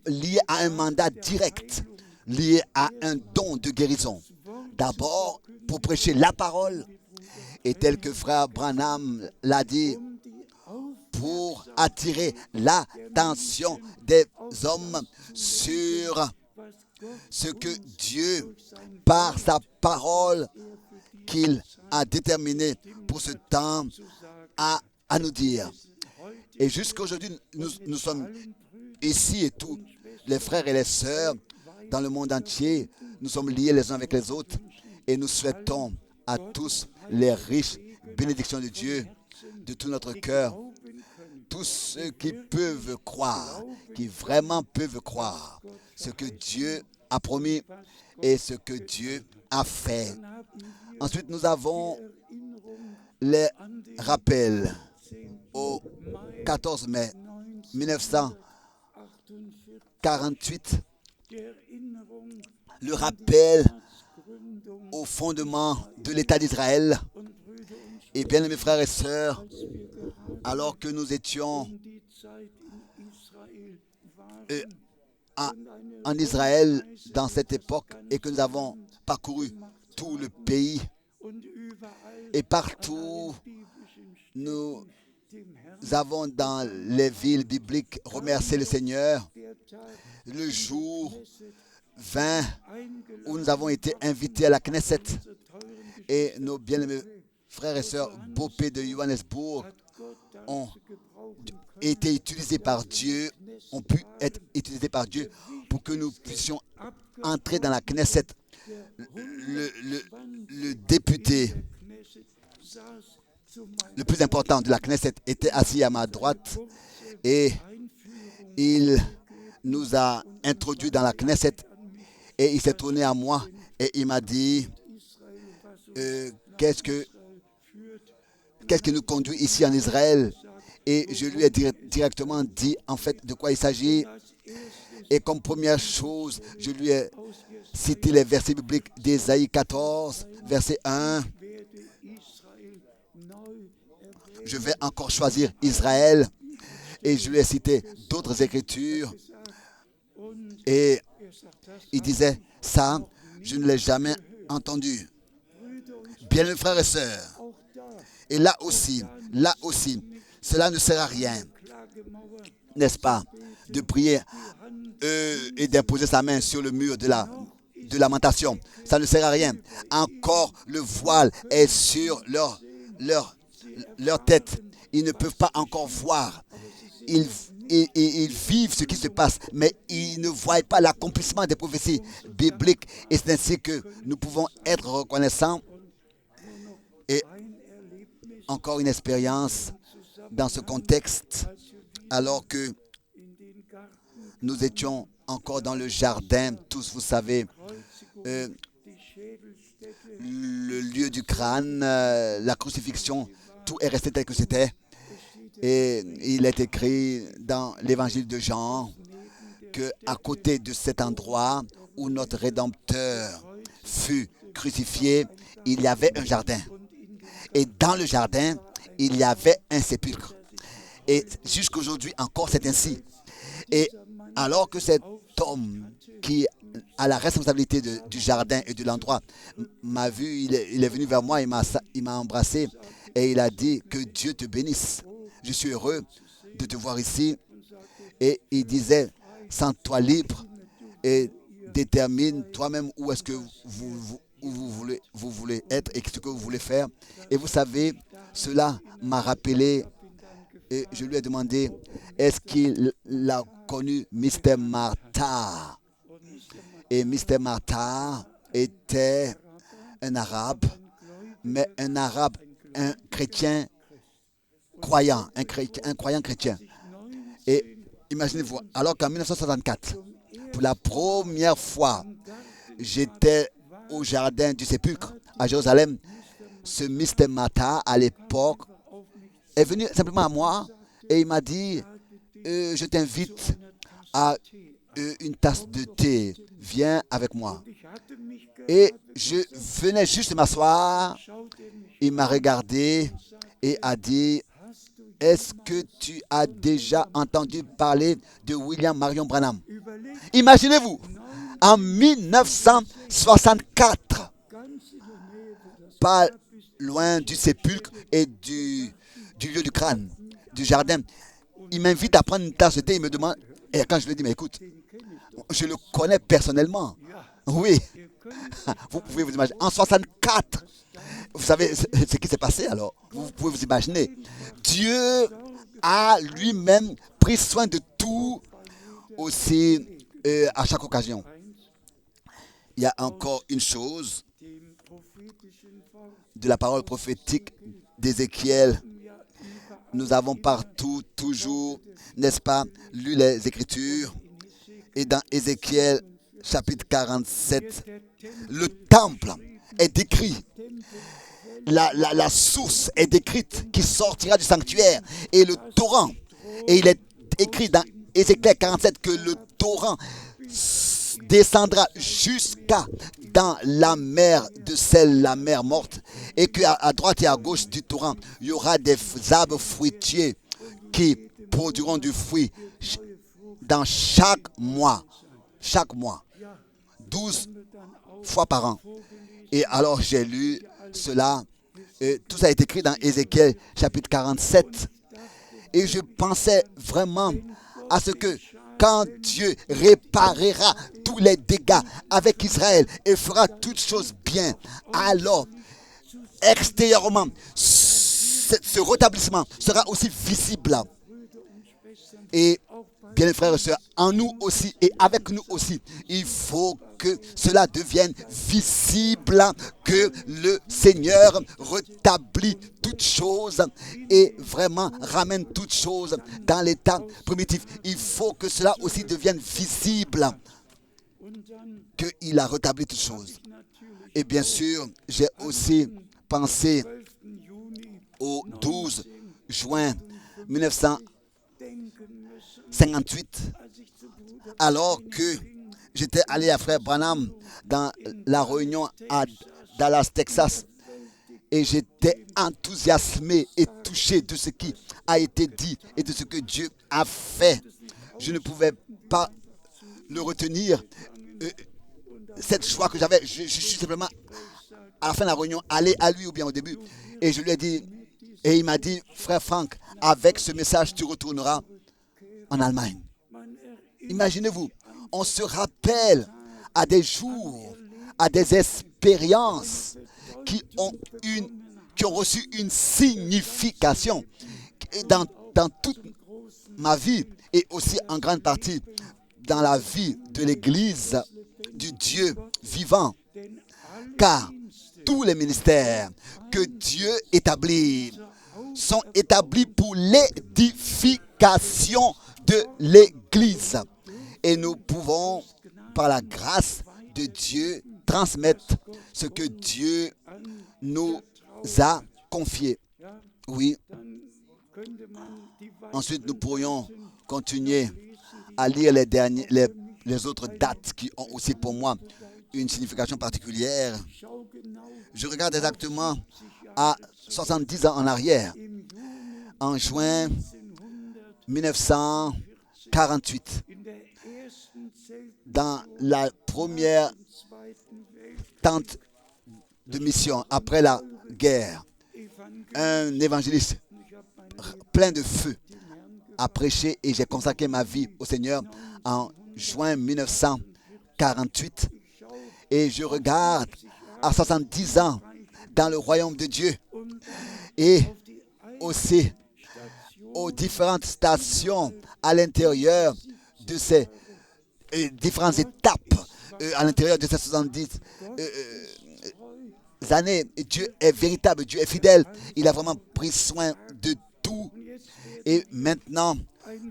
[SPEAKER 1] lié à un mandat direct, lié à un don de guérison, d'abord pour prêcher la parole, et tel que frère Branham l'a dit, pour attirer l'attention des hommes sur ce que Dieu, par sa parole qu'il a déterminé pour ce temps, a à nous dire. Et jusqu'aujourd'hui, nous sommes ici et tous les frères et les sœurs dans le monde entier, nous sommes liés les uns avec les autres et nous souhaitons à tous les riches bénédictions de Dieu de tout notre cœur. Tous ceux qui peuvent croire, qui vraiment peuvent croire ce que Dieu a promis et ce que Dieu a fait. Ensuite, nous avons les rappels au 14 mai 1948, le rappel au fondement de l'État d'Israël. Et bien, mes frères et sœurs, alors que nous étions en Israël dans cette époque et que nous avons parcouru tout le pays et partout, nous avons dans les villes bibliques remercié le Seigneur. Le jour 20 où nous avons été invités à la Knesset et nos bien-aimés frères et sœurs Bopé de Johannesburg ont été utilisés par Dieu, ont pu être utilisés par Dieu pour que nous puissions entrer dans la Knesset. Le député le plus important de la Knesset était assis à ma droite et il nous a introduits dans la Knesset et il s'est tourné à moi et il m'a dit qu'est-ce qui nous conduit ici en Israël? Et je lui ai directement dit en fait de quoi il s'agit. Et comme première chose, je lui ai cité les versets bibliques d'Ésaïe 14, verset 1. Je vais encore choisir Israël. Et je lui ai cité d'autres écritures. Et il disait, ça, je ne l'ai jamais entendu. Bien, mes frères et sœurs, et là aussi, cela ne sert à rien, n'est-ce pas, de prier et d'imposer sa main sur le mur de lamentation. Ça ne sert à rien. Encore le voile est sur leur tête. Ils ne peuvent pas encore voir. Ils vivent ce qui se passe, mais ils ne voient pas l'accomplissement des prophéties bibliques. Et c'est ainsi que nous pouvons être reconnaissants. Et encore une expérience dans ce contexte, alors que nous étions encore dans le jardin, tous vous savez, le lieu du crâne, la crucifixion, tout est resté tel que c'était. Et il est écrit dans l'évangile de Jean qu'à côté de cet endroit où notre Rédempteur fut crucifié, il y avait un jardin. Et dans le jardin, il y avait un sépulcre. Et jusqu'aujourd'hui encore, c'est ainsi. Et alors que cet homme qui a la responsabilité du jardin et de l'endroit m'a vu, il est venu vers moi, il m'a embrassé et il a dit que Dieu te bénisse. Je suis heureux de te voir ici. Et il disait, sens-toi libre et détermine toi-même où est-ce que vous voulez être et ce que vous voulez faire. Et vous savez, cela m'a rappelé, et je lui ai demandé, est-ce qu'il a connu Mr. Martha? Et Mr. Martha était un arabe, mais un arabe, un chrétien croyant, un croyant chrétien. Et imaginez-vous, alors qu'en 1964, pour la première fois, j'étais au jardin du sépulcre à Jérusalem. Ce Mr. Martha, à l'époque, est venu simplement à moi et il m'a dit, je t'invite à une tasse de thé, viens avec moi. Et je venais juste de m'asseoir, il m'a regardé et a dit, est-ce que tu as déjà entendu parler de William Marion Branham? Imaginez-vous, en 1964, pas loin du sépulcre et du lieu du crâne, du jardin, il m'invite à prendre une tasse de thé, il me demande, et quand je lui dis, mais écoute, je le connais personnellement. Oui, vous pouvez vous imaginer, en 64, vous savez ce qui s'est passé alors, vous pouvez vous imaginer. Dieu a lui-même pris soin de tout aussi à chaque occasion. Il y a encore une chose de la parole prophétique d'Ézéchiel. Nous avons partout, toujours, n'est-ce pas, lu les Écritures. Et dans Ézéchiel, chapitre 47, le temple est décrit. La source est décrite qui sortira du sanctuaire. Et le torrent, et il est écrit dans Ézéchiel 47 que le torrent descendra jusqu'à dans la mer de sel, la mer morte, et qu'à droite et à gauche du torrent, il y aura des arbres fruitiers qui produiront du fruit dans chaque mois, 12 fois par an. Et alors j'ai lu cela, tout ça est écrit dans Ézéchiel chapitre 47, et je pensais vraiment à ce que quand Dieu réparera tous les dégâts avec Israël et fera toutes choses bien, alors extérieurement, ce rétablissement sera aussi visible. Et bien les frères et sœurs, en nous aussi et avec nous aussi, il faut que cela devienne visible, que le Seigneur rétablit toutes choses et vraiment ramène toutes choses dans l'état primitif. Il faut que cela aussi devienne visible, qu'il a rétabli toutes choses. Et bien sûr, j'ai aussi pensé au 12 juin 1958, alors que j'étais allé à Frère Branham dans la réunion à Dallas, Texas, et j'étais enthousiasmé et touché de ce qui a été dit et de ce que Dieu a fait. Je ne pouvais pas le retenir, cette joie que j'avais. Je suis simplement, à la fin de la réunion, allé à lui ou bien au début, et je lui ai dit, et il m'a dit, frère Frank, avec ce message, tu retourneras en Allemagne. Imaginez-vous, on se rappelle à des jours, à des expériences qui ont reçu une signification dans toute ma vie et aussi en grande partie dans la vie de l'Église du Dieu vivant. Car tous les ministères que Dieu établit sont établis pour l'édification de l'Église. Et nous pouvons, par la grâce de Dieu, transmettre ce que Dieu nous a confié. Oui. Ensuite, nous pourrions continuer à lire les autres dates qui ont aussi pour moi une signification particulière. Je regarde exactement à 70 ans en arrière, en juin 1948, dans la première tente de mission après la guerre, un évangéliste plein de feu a prêché et j'ai consacré ma vie au Seigneur en juin 1948. Et je regarde à 70 ans dans le royaume de Dieu et aussi aux différentes stations à l'intérieur de ces différentes étapes à l'intérieur de ces 70 années. Dieu est véritable, Dieu est fidèle. Il a vraiment pris soin de tout. Et maintenant,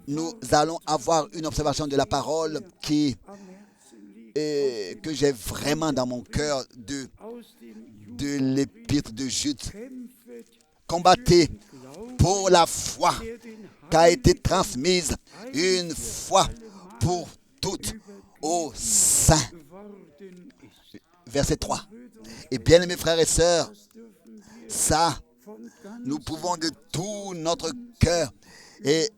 [SPEAKER 1] nous allons avoir une observation de la parole que j'ai vraiment dans mon cœur de l'épître de Jude. Combattez pour la foi qui a été transmise une fois pour toutes aux saints. Verset 3. Et bien aimés frères et sœurs, ça, nous pouvons de tout notre cœur et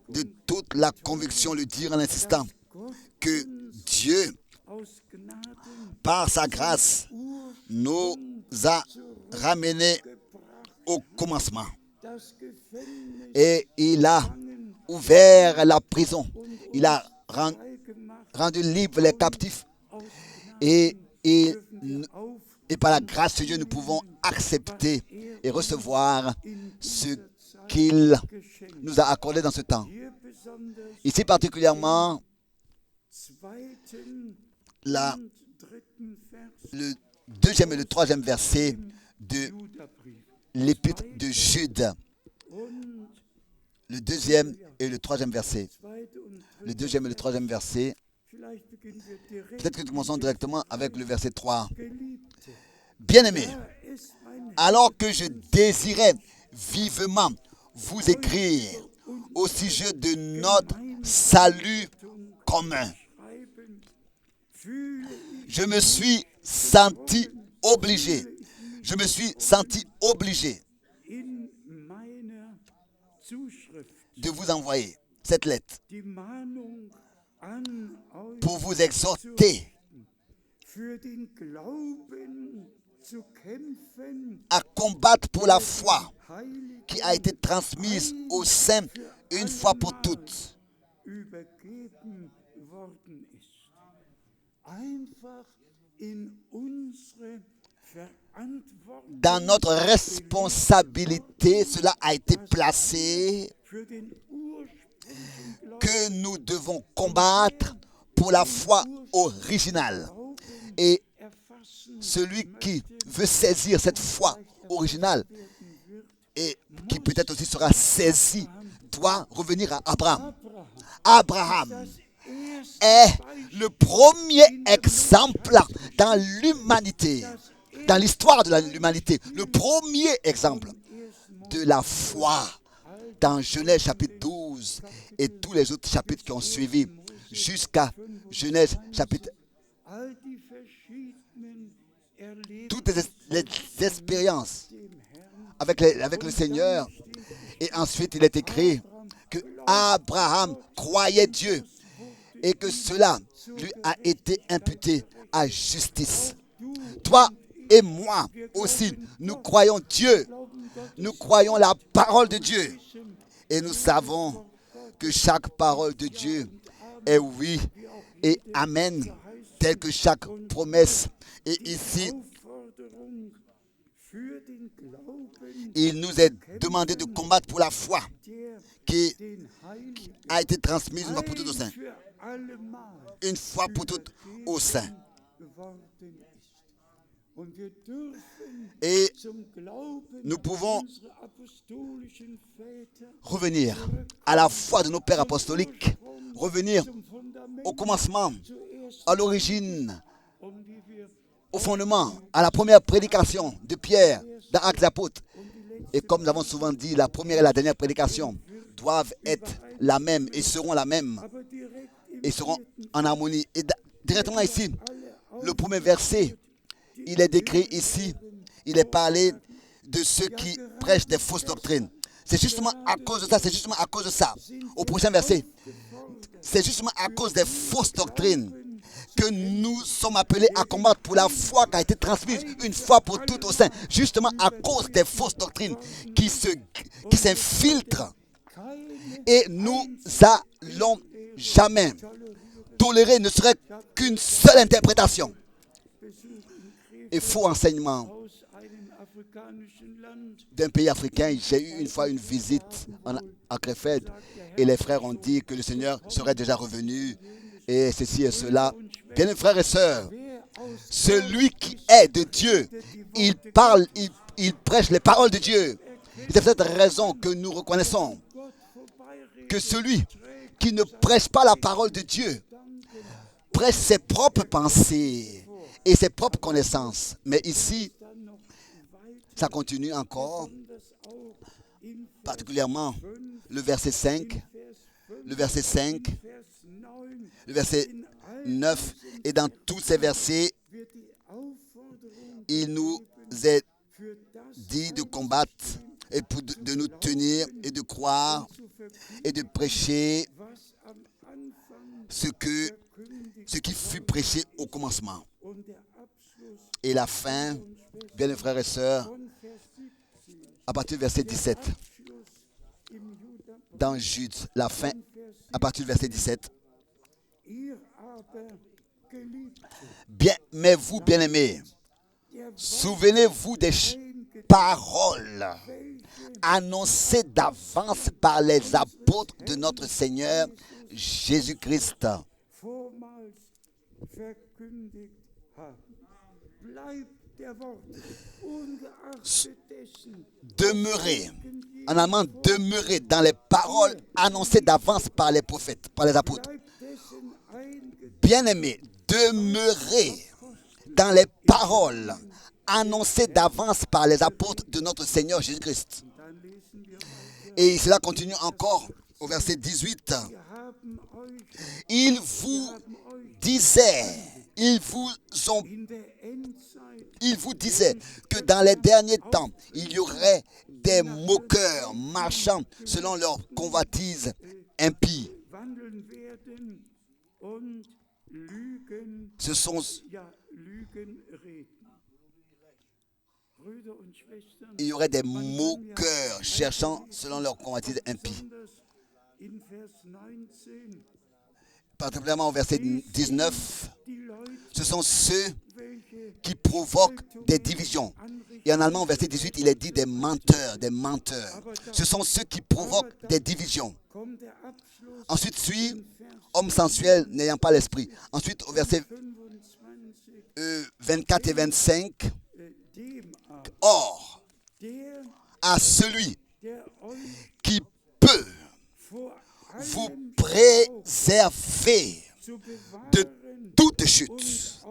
[SPEAKER 1] de toute la conviction le dire en insistant que Dieu, par sa grâce, nous a ramenés au commencement. Et il a ouvert la prison. Il a rendu libres les captifs. Et par la grâce de Dieu, nous pouvons accepter et recevoir ce qu'il nous a accordé dans ce temps. Ici particulièrement, le deuxième et le troisième verset de l'épître de Jude. Le deuxième et le troisième verset. Le deuxième et le troisième verset. Peut-être que nous commençons directement avec le verset 3. Bien-aimés, alors que je désirais vivement vous écrire au sujet de notre salut commun, je me suis senti obligé de vous envoyer cette lettre pour vous exhorter à combattre pour la foi qui a été transmise aux saints une fois pour toutes. Dans notre responsabilité, cela a été placé que nous devons combattre pour la foi originale. Et celui qui veut saisir cette foi originale et qui peut-être aussi sera saisi doit revenir à Abraham. Abraham est le premier exemple dans l'humanité, dans l'histoire de l'humanité, le premier exemple de la foi dans Genèse chapitre 12 et tous les autres chapitres qui ont suivi jusqu'à Genèse chapitre. Toutes les expériences avec le Seigneur. Et ensuite, il est écrit que Abraham croyait Dieu et que cela lui a été imputé à justice. Toi et moi aussi, nous croyons Dieu. Nous croyons la parole de Dieu. Et nous savons que chaque parole de Dieu est oui et amen, telle que chaque promesse. Et ici, il nous est demandé de combattre pour la foi qui a été transmise une fois pour toutes aux saints. Une fois pour toutes aux saints. Et nous pouvons revenir à la foi de nos pères apostoliques, revenir au commencement, à l'origine, au fondement, à la première prédication de Pierre dans Actes des Apôtres. Et comme nous avons souvent dit, la première et la dernière prédication doivent être la même et seront la même et seront en harmonie. Et directement ici, le premier verset, il est décrit ici, il est parlé de ceux qui prêchent des fausses doctrines. C'est justement à cause de ça, c'est justement à cause de ça. Au prochain verset, c'est justement à cause des fausses doctrines que nous sommes appelés à combattre pour la foi qui a été transmise une fois pour toutes au sein. Justement à cause des fausses doctrines qui s'infiltrent. Et nous allons jamais tolérer ne serait qu'une seule interprétation et faux enseignement d'un pays africain. J'ai eu une fois une visite à Krefeld et les frères ont dit que le Seigneur serait déjà revenu et ceci et cela. Bien, mes frères et sœurs, celui qui est de Dieu, il parle, il prêche les paroles de Dieu. C'est pour cette raison que nous reconnaissons que celui qui ne prêche pas la parole de Dieu prêche ses propres pensées et ses propres connaissances. Mais ici, ça continue encore, particulièrement le verset 5, le verset 5, le verset 9, et dans tous ces versets, il nous est dit de combattre et de nous tenir et de croire et de prêcher ce qui fut prêché au commencement. Et la fin, bien les frères et sœurs, à partir du verset 17, dans Jude, la fin, à partir du verset 17, bien, mais vous, bien-aimés, souvenez-vous des paroles annoncées d'avance par les apôtres de notre Seigneur Jésus-Christ. Demeurez, en allemand, demeurez dans les paroles annoncées d'avance par les prophètes, par les apôtres. Bien-aimés, demeurez dans les paroles annoncées d'avance par les apôtres de notre Seigneur Jésus-Christ. Et cela continue encore au verset 18. Il vous disait que dans les derniers temps, il y aurait des moqueurs marchant selon leur convoitise impie. Ce sont il y aurait des moqueurs cherchant selon leur convoitise impie. Particulièrement au verset 19, ce sont ceux qui provoquent des divisions. Et en allemand, au verset 18, il est dit des menteurs, des menteurs. Ce sont ceux qui provoquent des divisions. Ensuite suit homme sensuel n'ayant pas l'esprit. Ensuite, au verset 24 et 25, or, à celui qui peut vous préserver de toute chute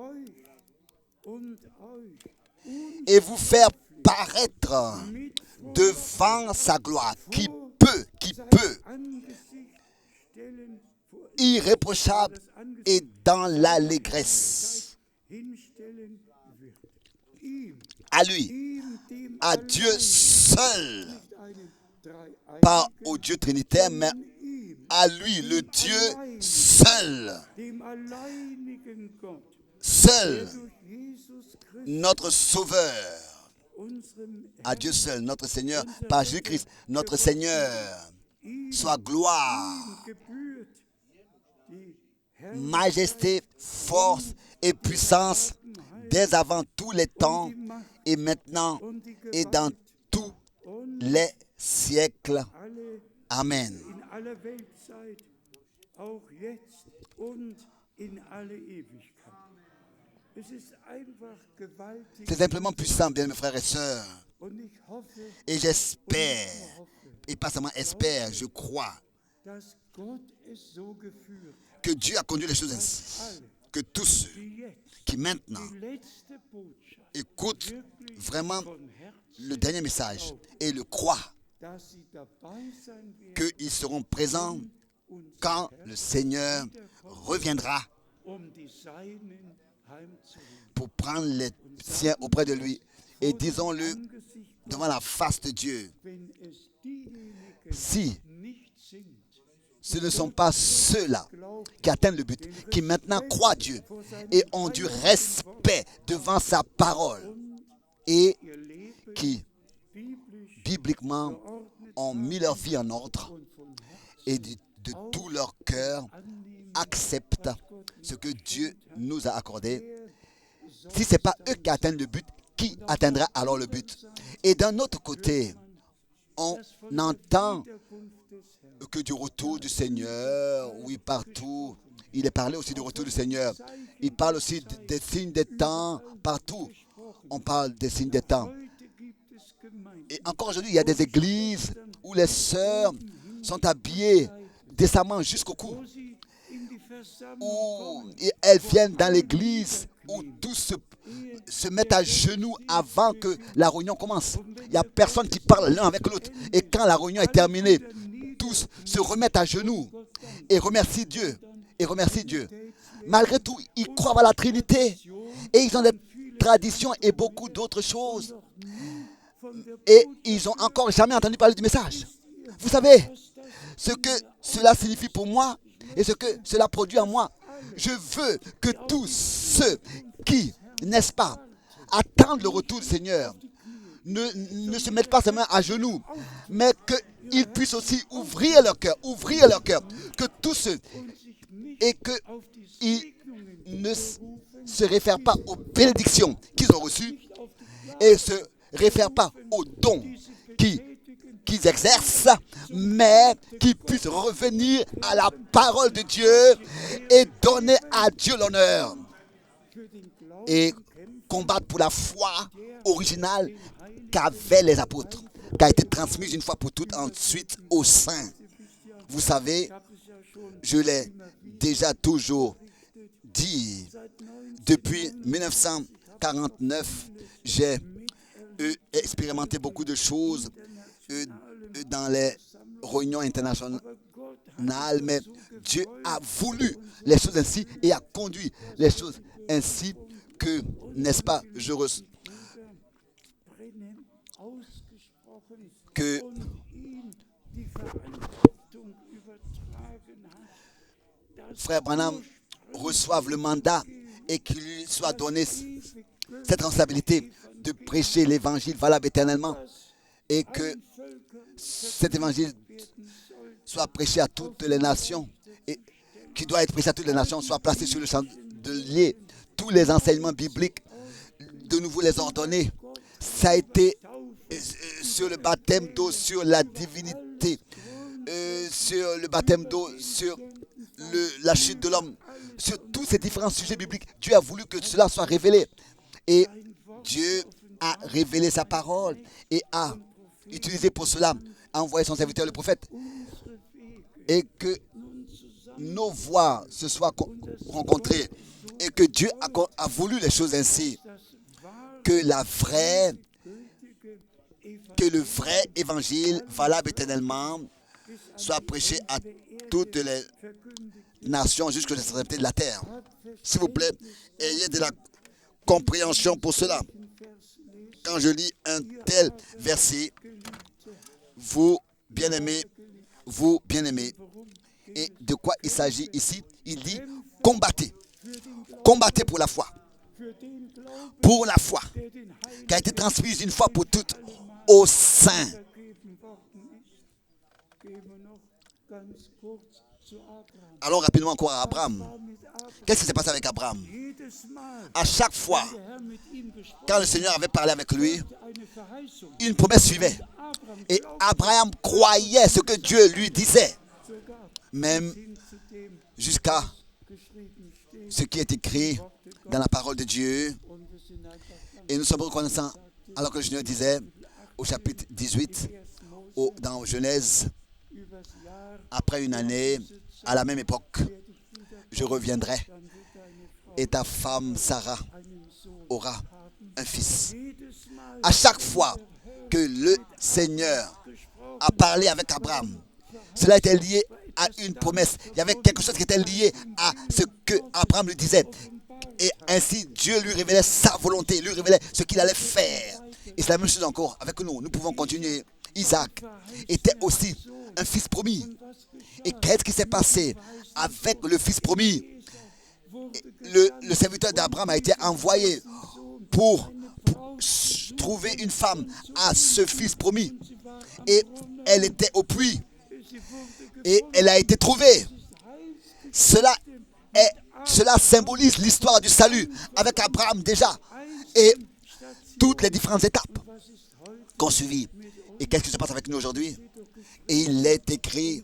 [SPEAKER 1] et vous faire paraître devant sa gloire, qui peut, irréprochable et dans l'allégresse. À lui, à Dieu seul, pas au Dieu trinitaire, mais à lui, le Dieu seul, notre Sauveur, à Dieu seul, notre Seigneur, par Jésus-Christ, notre Seigneur, soit gloire, majesté, force et puissance dès avant tous les temps et maintenant et dans tous les siècles. Amen. C'est simplement puissant, bien mes frères et sœurs. Et j'espère, et pas seulement espère, je crois que Dieu a conduit les choses ainsi. Que tous ceux qui maintenant écoutent vraiment le dernier message et le croient, qu'ils seront présents quand le Seigneur reviendra pour prendre les siens auprès de lui. Et disons-le devant la face de Dieu, si ce ne sont pas ceux-là qui atteignent le but, qui maintenant croient Dieu et ont du respect devant sa parole et qui, bibliquement, ont mis leur vie en ordre et de tout leur cœur acceptent ce que Dieu nous a accordé. Si ce n'est pas eux qui atteignent le but, qui atteindra alors le but? Et d'un autre côté, on entend que du retour du Seigneur, oui, partout. Il est parlé aussi du retour du Seigneur. Il parle aussi des signes des temps, partout. On parle des signes des temps. Et encore aujourd'hui, il y a des églises où les sœurs sont habillées décemment jusqu'au cou. Où elles viennent dans l'église, où tous se mettent à genoux avant que la réunion commence. Il n'y a personne qui parle l'un avec l'autre. Et quand la réunion est terminée, tous se remettent à genoux et remercient Dieu. Et remercient Dieu. Malgré tout, ils croient à la Trinité. Et ils ont des traditions et beaucoup d'autres choses. Et ils n'ont encore jamais entendu parler du message. Vous savez ce que cela signifie pour moi et ce que cela produit en moi. Je veux que tous ceux qui, n'est-ce pas, attendent le retour du Seigneur ne se mettent pas seulement à genoux, mais qu'ils puissent aussi ouvrir leur cœur, que tous ceux, et qu'ils ne se réfèrent pas aux bénédictions qu'ils ont reçues et ne se réfèrent pas aux dons qu'ils exercent, mais qu'ils puissent revenir à la parole de Dieu et donner à Dieu l'honneur et combattre pour la foi originale qu'avaient les apôtres, qui a été transmise une fois pour toutes ensuite aux saints. Vous savez, je l'ai déjà toujours dit, depuis 1949, j'ai expérimenté beaucoup de choses dans les réunions internationales, mais Dieu a voulu les choses ainsi et a conduit les choses ainsi que, n'est-ce pas, que Frère Branham reçoive le mandat et qu'il lui soit donné cette responsabilité de prêcher l'évangile valable éternellement et que cet évangile soit prêché à toutes les nations et qui doit être prêché à toutes les nations, soit placé sur le chandelier, tous les enseignements bibliques, de nouveau les ordonner. Ça a été sur le baptême d'eau, sur la divinité, sur le baptême d'eau, sur la chute de l'homme, sur tous ces différents sujets bibliques. Dieu a voulu que cela soit révélé. Et Dieu a révélé sa parole et a utilisé pour cela, a envoyé son serviteur le prophète. Et que nos voix se soient rencontrées et que Dieu a voulu les choses ainsi. Que le vrai évangile valable éternellement soit prêché à toutes les nations jusqu'aux extrémités de la terre. S'il vous plaît, ayez de la compréhension pour cela. Quand je lis un tel verset, vous bien-aimés, et de quoi il s'agit ici? Il dit combattez. Combattez pour la foi. Pour la foi qui a été transmise une fois pour toutes aux saints. Allons rapidement encore à Abraham. Qu'est-ce qui s'est passé avec Abraham? À chaque fois, quand le Seigneur avait parlé avec lui, une promesse suivait. Et Abraham croyait ce que Dieu lui disait. Même jusqu'à ce qui est écrit, dans la parole de Dieu. Et nous sommes reconnaissants, alors que le Seigneur disait au chapitre 18, dans Genèse, après une année, à la même époque, je reviendrai et ta femme Sarah aura un fils. À chaque fois que le Seigneur a parlé avec Abraham, cela était lié à une promesse. Il y avait quelque chose qui était lié à ce que Abraham lui disait. Et ainsi, Dieu lui révélait sa volonté, lui révélait ce qu'il allait faire. Et c'est la même chose encore avec nous. Nous pouvons continuer. Isaac était aussi un fils promis. Et qu'est-ce qui s'est passé avec le fils promis? Le serviteur d'Abraham a été envoyé pour trouver une femme à ce fils promis. Et elle était au puits. Et elle a été trouvée. Cela symbolise l'histoire du salut avec Abraham déjà. Et toutes les différentes étapes qu'on suivit. Et qu'est-ce qui se passe avec nous aujourd'hui? Et il est écrit,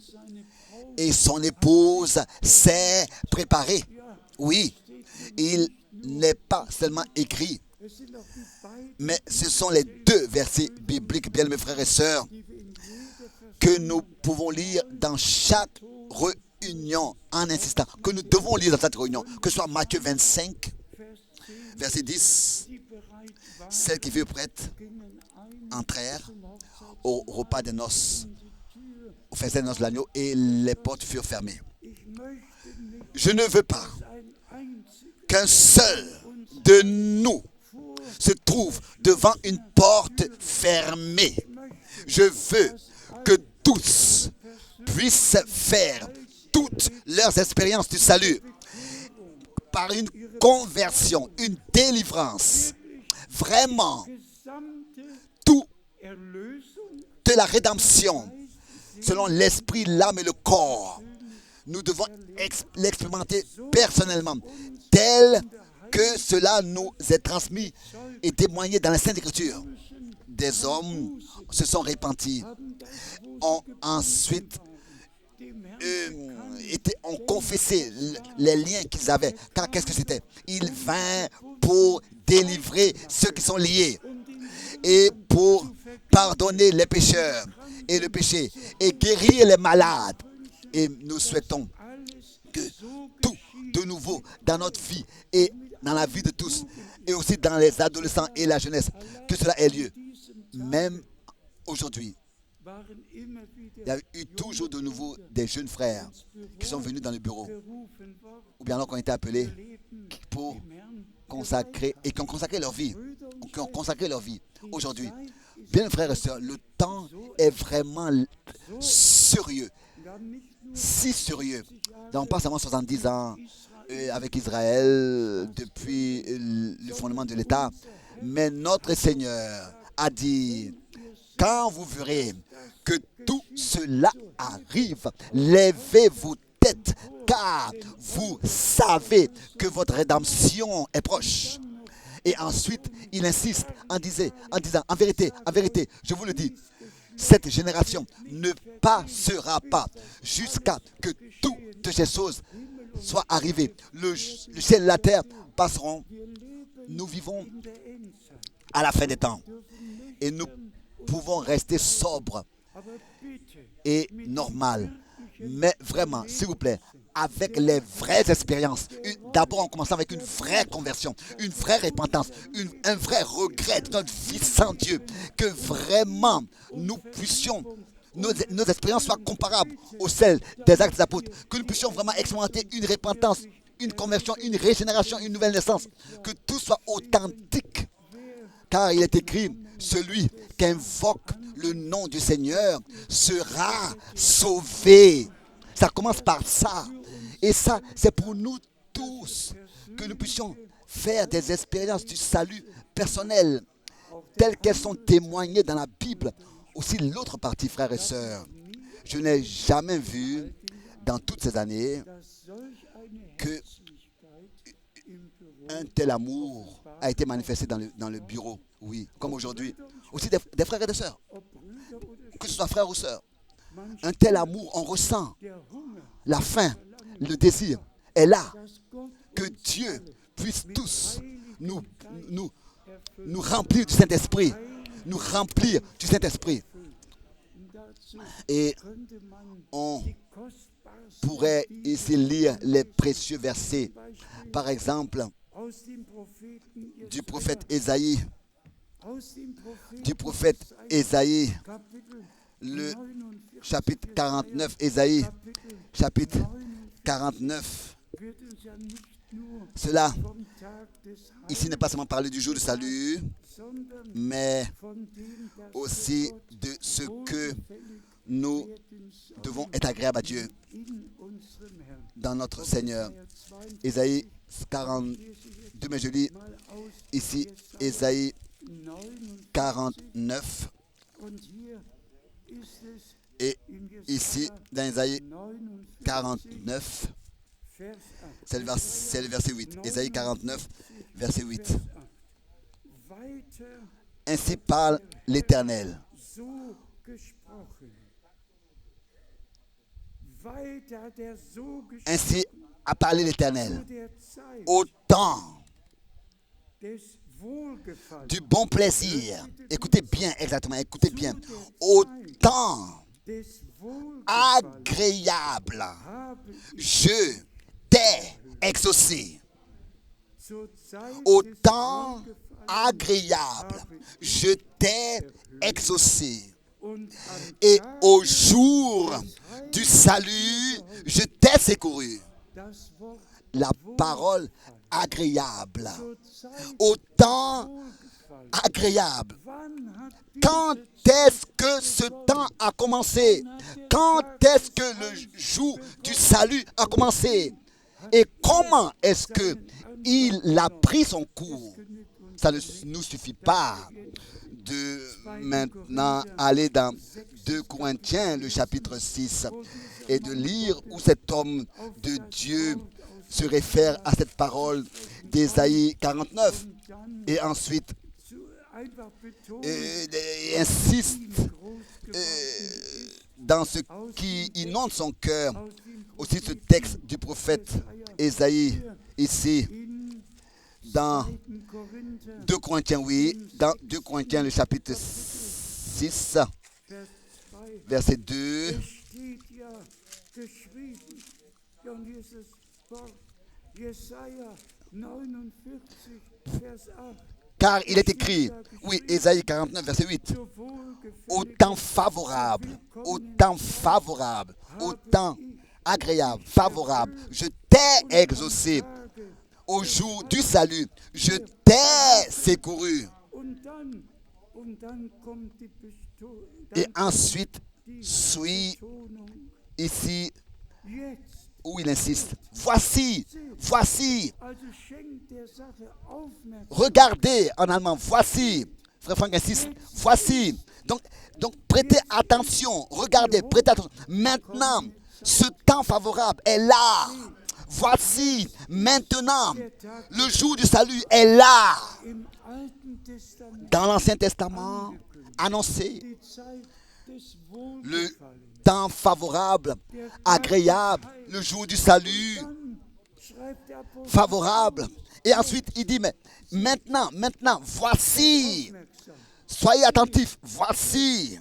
[SPEAKER 1] et son épouse s'est préparée. Oui, il n'est pas seulement écrit, mais ce sont les deux versets bibliques, bien mes frères et sœurs, que nous pouvons lire dans chaque réunion, en insistant, que nous devons lire dans cette réunion, que ce soit Matthieu 25, verset 10, celles qui furent prêtes entrèrent au repas des noces, au festin des noces de l'agneau, et les portes furent fermées. Je ne veux pas qu'un seul de nous se trouve devant une porte fermée. Je veux que tous puissent faire toutes leurs expériences du salut par une conversion, une délivrance. Vraiment, tout de la rédemption, selon l'esprit, l'âme et le corps. Nous devons l'expérimenter personnellement, tel que cela nous est transmis et témoigné dans la Sainte Écriture. Des hommes se sont repentis, ont ensuite ont confessé les liens qu'ils avaient. Car qu'est-ce que c'était? Ils vinrent pour délivrer ceux qui sont liés et pour pardonner les pécheurs et le péché et guérir les malades. Et nous souhaitons que tout de nouveau dans notre vie et dans la vie de tous et aussi dans les adolescents et la jeunesse, que cela ait lieu. Même aujourd'hui, il y a eu toujours de nouveau des jeunes frères qui sont venus dans le bureau ou bien alors qui ont été appelés pour consacrer et qui ont consacré leur vie. Aujourd'hui, bien frères et sœurs, le temps est vraiment sérieux. Si sérieux. On passe seulement 70 ans avec Israël depuis le fondement de l'État. Mais notre Seigneur a dit, quand vous verrez que tout cela arrive, levez-vous tête, car vous savez que votre rédemption est proche. Et ensuite, il insiste en disant, en vérité, je vous le dis, cette génération ne passera pas jusqu'à que toutes ces choses soient arrivées. Le ciel et la terre passeront. Nous vivons à la fin des temps. Et nous pouvons rester sobres et normal. Mais vraiment, s'il vous plaît, avec les vraies expériences. D'abord en commençant avec une vraie conversion, une vraie repentance, un vrai regret de notre vie sans Dieu. Que vraiment nous puissions, nos expériences soient comparables aux celles des actes des apôtres. Que nous puissions vraiment expérimenter une repentance, une conversion, une régénération, une nouvelle naissance. Que tout soit authentique. Car il est écrit, celui qui invoque le nom du Seigneur sera sauvé. Ça commence par ça. Et ça, c'est pour nous tous que nous puissions faire des expériences du salut personnel, telles qu'elles sont témoignées dans la Bible. Aussi l'autre partie, frères et sœurs. Je n'ai jamais vu dans toutes ces années que un tel amour a été manifesté dans le bureau. Oui, comme aujourd'hui. Aussi des frères et des sœurs. Que ce soit frères ou sœurs. Un tel amour, on ressent la faim, le désir est là. Que Dieu puisse tous nous remplir du Saint-Esprit. Nous remplir du Saint-Esprit. Et on pourrait ici lire les précieux versets. Par exemple, du prophète Ésaïe. Du prophète Ésaïe, le chapitre 49, Ésaïe, chapitre 49. Cela, ici, n'est pas seulement parler du jour du salut, mais aussi de ce que nous devons être agréables à Dieu dans notre Seigneur. Ésaïe 42, mais je lis ici Ésaïe 49. Et ici, dans Ésaïe 49, c'est le verset 8. Ésaïe 49, verset 8. Ainsi parle l'Éternel. Ainsi a parlé l'Éternel. Au temps du bon plaisir. Écoutez bien, exactement, écoutez bien. Au temps agréable, je t'ai exaucé. Au temps agréable, je t'ai exaucé. Et au jour du salut, je t'ai secouru. La parole agréable. Au temps agréable. Quand est-ce que ce temps a commencé? Quand est-ce que le jour du salut a commencé? Et comment est-ce que il a pris son cours? Ça ne nous suffit pas de maintenant aller dans 2 Corinthiens, le chapitre 6, et de lire où cet homme de Dieu se réfère à cette parole d'Ésaïe 49. Et ensuite, il insiste dans ce qui inonde son cœur. Aussi ce texte du prophète Ésaïe, ici, dans 2 Corinthiens, oui, dans 2 Corinthiens, le chapitre 6, verset 2. Car il est écrit, oui, Ésaïe 49, verset 8, au temps favorable, au temps favorable, au temps agréable, favorable, je t'ai exaucé. Au jour du salut, je t'ai secouru. Et ensuite, suis ici où il insiste. Voici, voici. Regardez en allemand, voici. Frère Franck insiste, voici. Donc prêtez attention, regardez, prêtez attention. Maintenant, ce temps favorable est là. Voici, maintenant, le jour du salut est là. Dans l'Ancien Testament, annoncé. Le temps favorable, agréable, le jour du salut, favorable. Et ensuite, il dit, mais maintenant, voici. Soyez attentifs, voici.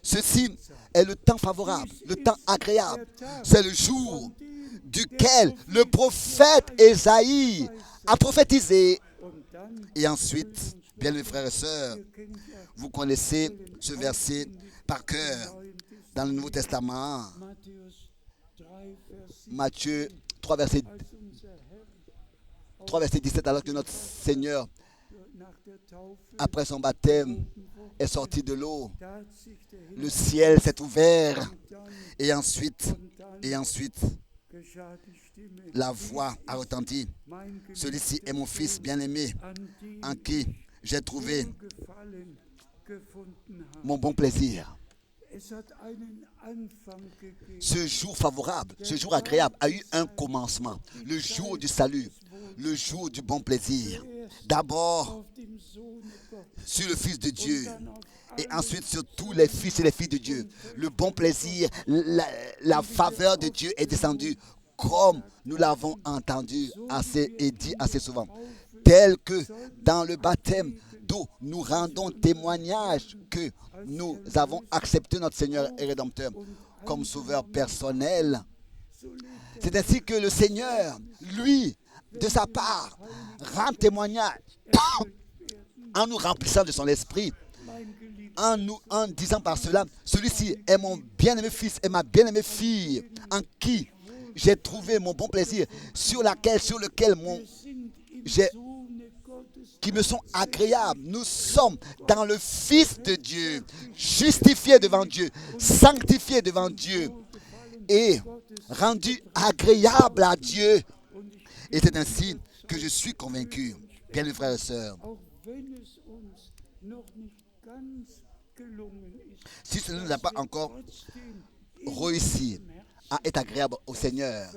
[SPEAKER 1] Ceci est le temps favorable, le temps agréable. C'est le jour duquel le prophète Ésaïe a prophétisé. Et ensuite, bien mes frères et sœurs, vous connaissez ce verset par cœur dans le Nouveau Testament. Matthieu 3, verset 17, alors que notre Seigneur, après son baptême, est sorti de l'eau. Le ciel s'est ouvert. Et ensuite, la voix a retenti. Celui-ci est mon fils bien-aimé, en qui j'ai trouvé mon bon plaisir. Ce jour favorable, ce jour agréable a eu un commencement. Le jour du salut, le jour du bon plaisir. D'abord sur le Fils de Dieu et ensuite sur tous les fils et les filles de Dieu. Le bon plaisir, la faveur de Dieu est descendue comme nous l'avons entendu assez et dit assez souvent, tel que dans le baptême d'eau, nous rendons témoignage que nous avons accepté notre Seigneur et Rédempteur comme sauveur personnel. C'est ainsi que le Seigneur, lui, de sa part, rend témoignage en nous remplissant de son esprit, en disant par cela, celui-ci est mon bien-aimé fils et ma bien-aimée fille, en qui j'ai trouvé mon bon plaisir, sur lequel qui me sont agréables. Nous sommes dans le Fils de Dieu, justifiés devant Dieu, sanctifiés devant Dieu et rendus agréables à Dieu. Et c'est ainsi que je suis convaincu, bien mes frères et sœurs, si cela ne nous a pas encore réussi à être agréable au Seigneur,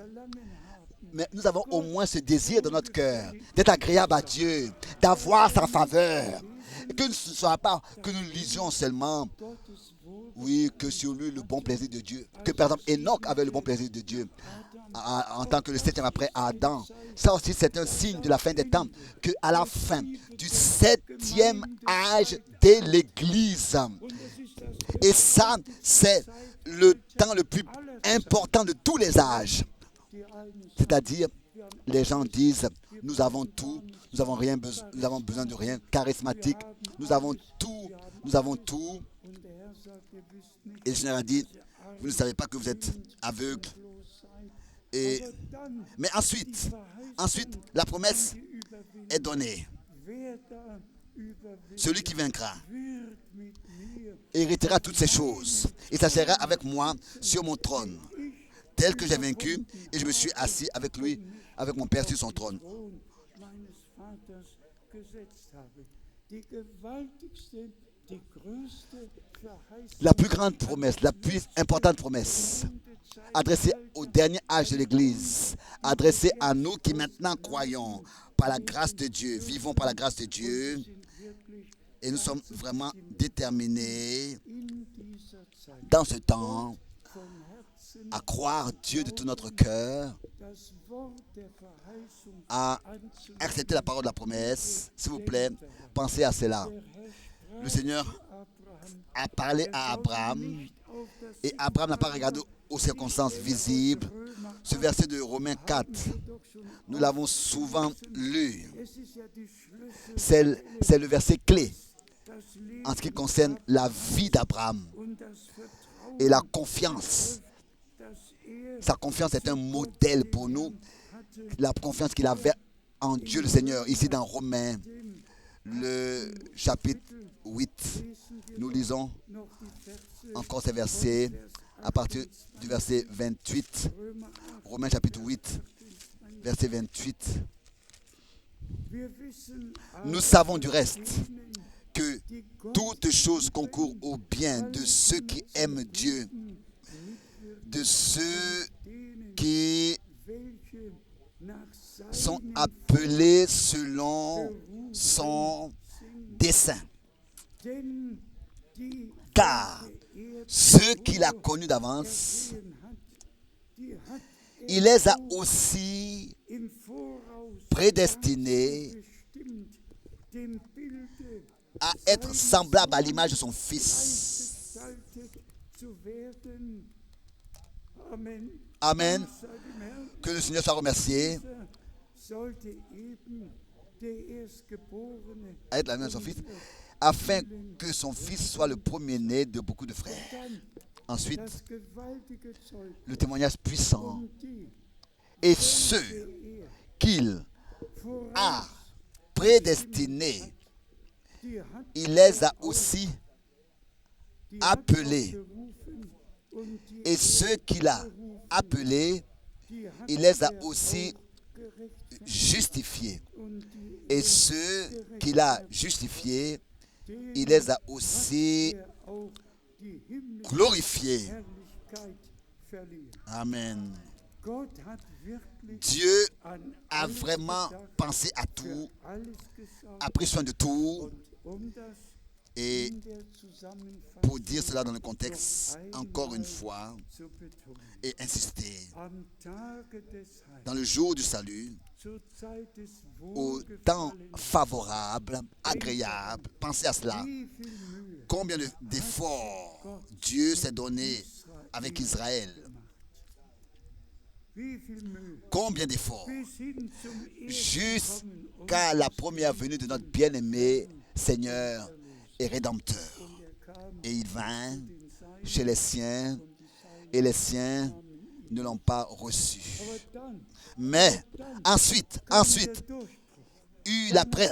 [SPEAKER 1] mais nous avons au moins ce désir dans notre cœur d'être agréable à Dieu, d'avoir sa faveur. Et que ce ne soit pas que nous lisions seulement, oui, que sur lui le bon plaisir de Dieu. Que par exemple Enoch avait le bon plaisir de Dieu en tant que le 7e après Adam. Ça aussi c'est un signe de la fin des temps, qu'à la fin du 7e âge de l'Église, et ça c'est le temps le plus important de tous les âges. C'est-à-dire, les gens disent, nous avons tout, nous avons besoin de rien, charismatique, nous avons tout. Et le Seigneur a dit, vous ne savez pas que vous êtes aveugle. Mais ensuite, la promesse est donnée. Celui qui vaincra héritera toutes ces choses et s'assiera avec moi sur mon trône, tel que j'ai vaincu, et je me suis assis avec lui, avec mon Père sur son trône. La plus grande promesse, la plus importante promesse, adressée au dernier âge de l'Église, adressée à nous qui maintenant croyons par la grâce de Dieu, vivons par la grâce de Dieu, et nous sommes vraiment déterminés dans ce temps à croire Dieu de tout notre cœur, à accepter la parole de la promesse. S'il vous plaît, pensez à cela. Le Seigneur a parlé à Abraham et Abraham n'a pas regardé aux circonstances visibles. Ce verset de Romains 4, nous l'avons souvent lu. C'est le verset clé en ce qui concerne la vie d'Abraham et la confiance. Sa confiance est un modèle pour nous. La confiance qu'il avait en Dieu le Seigneur. Ici dans Romains, le chapitre 8, nous lisons encore ces versets à partir du verset 28. Romains chapitre 8, verset 28. Nous savons du reste que toutes choses concourent au bien de ceux qui aiment Dieu, de ceux qui sont appelés selon son dessein. Car ceux qu'il a connus d'avance, il les a aussi prédestinés à être semblables à l'image de son Fils. Amen. Que le Seigneur soit remercié. À être la même de son Fils, afin que son Fils soit le premier-né de beaucoup de frères. Ensuite, le témoignage puissant. Et ceux qu'il a prédestinés, il les a aussi appelés. Et ceux qu'il a appelés, il les a aussi justifiés. Et ceux qu'il a justifiés, il les a aussi glorifiés. Amen. Dieu a vraiment pensé à tout, a pris soin de tout. Et
[SPEAKER 2] in der Zusammenfassung
[SPEAKER 1] pour dire cela dans le contexte, encore une fois,
[SPEAKER 2] zu betonen.
[SPEAKER 1] et insister,
[SPEAKER 2] Am Tage des Heils,
[SPEAKER 1] dans le jour du salut,
[SPEAKER 2] zur Zeit des
[SPEAKER 1] au temps
[SPEAKER 2] Wohlgefallens,
[SPEAKER 1] favorable, agréable, pensez à cela.
[SPEAKER 2] wie viel Mühe
[SPEAKER 1] Combien d'efforts Dieu s'est donné avec Israël.
[SPEAKER 2] wie viel Mühe
[SPEAKER 1] Combien d'efforts.
[SPEAKER 2] bis hin zum
[SPEAKER 1] Jusqu'à la première venue de notre bien-aimé Seigneur et Rédempteur. Et il vint chez les siens, et les siens ne l'ont pas reçu. Mais ensuite,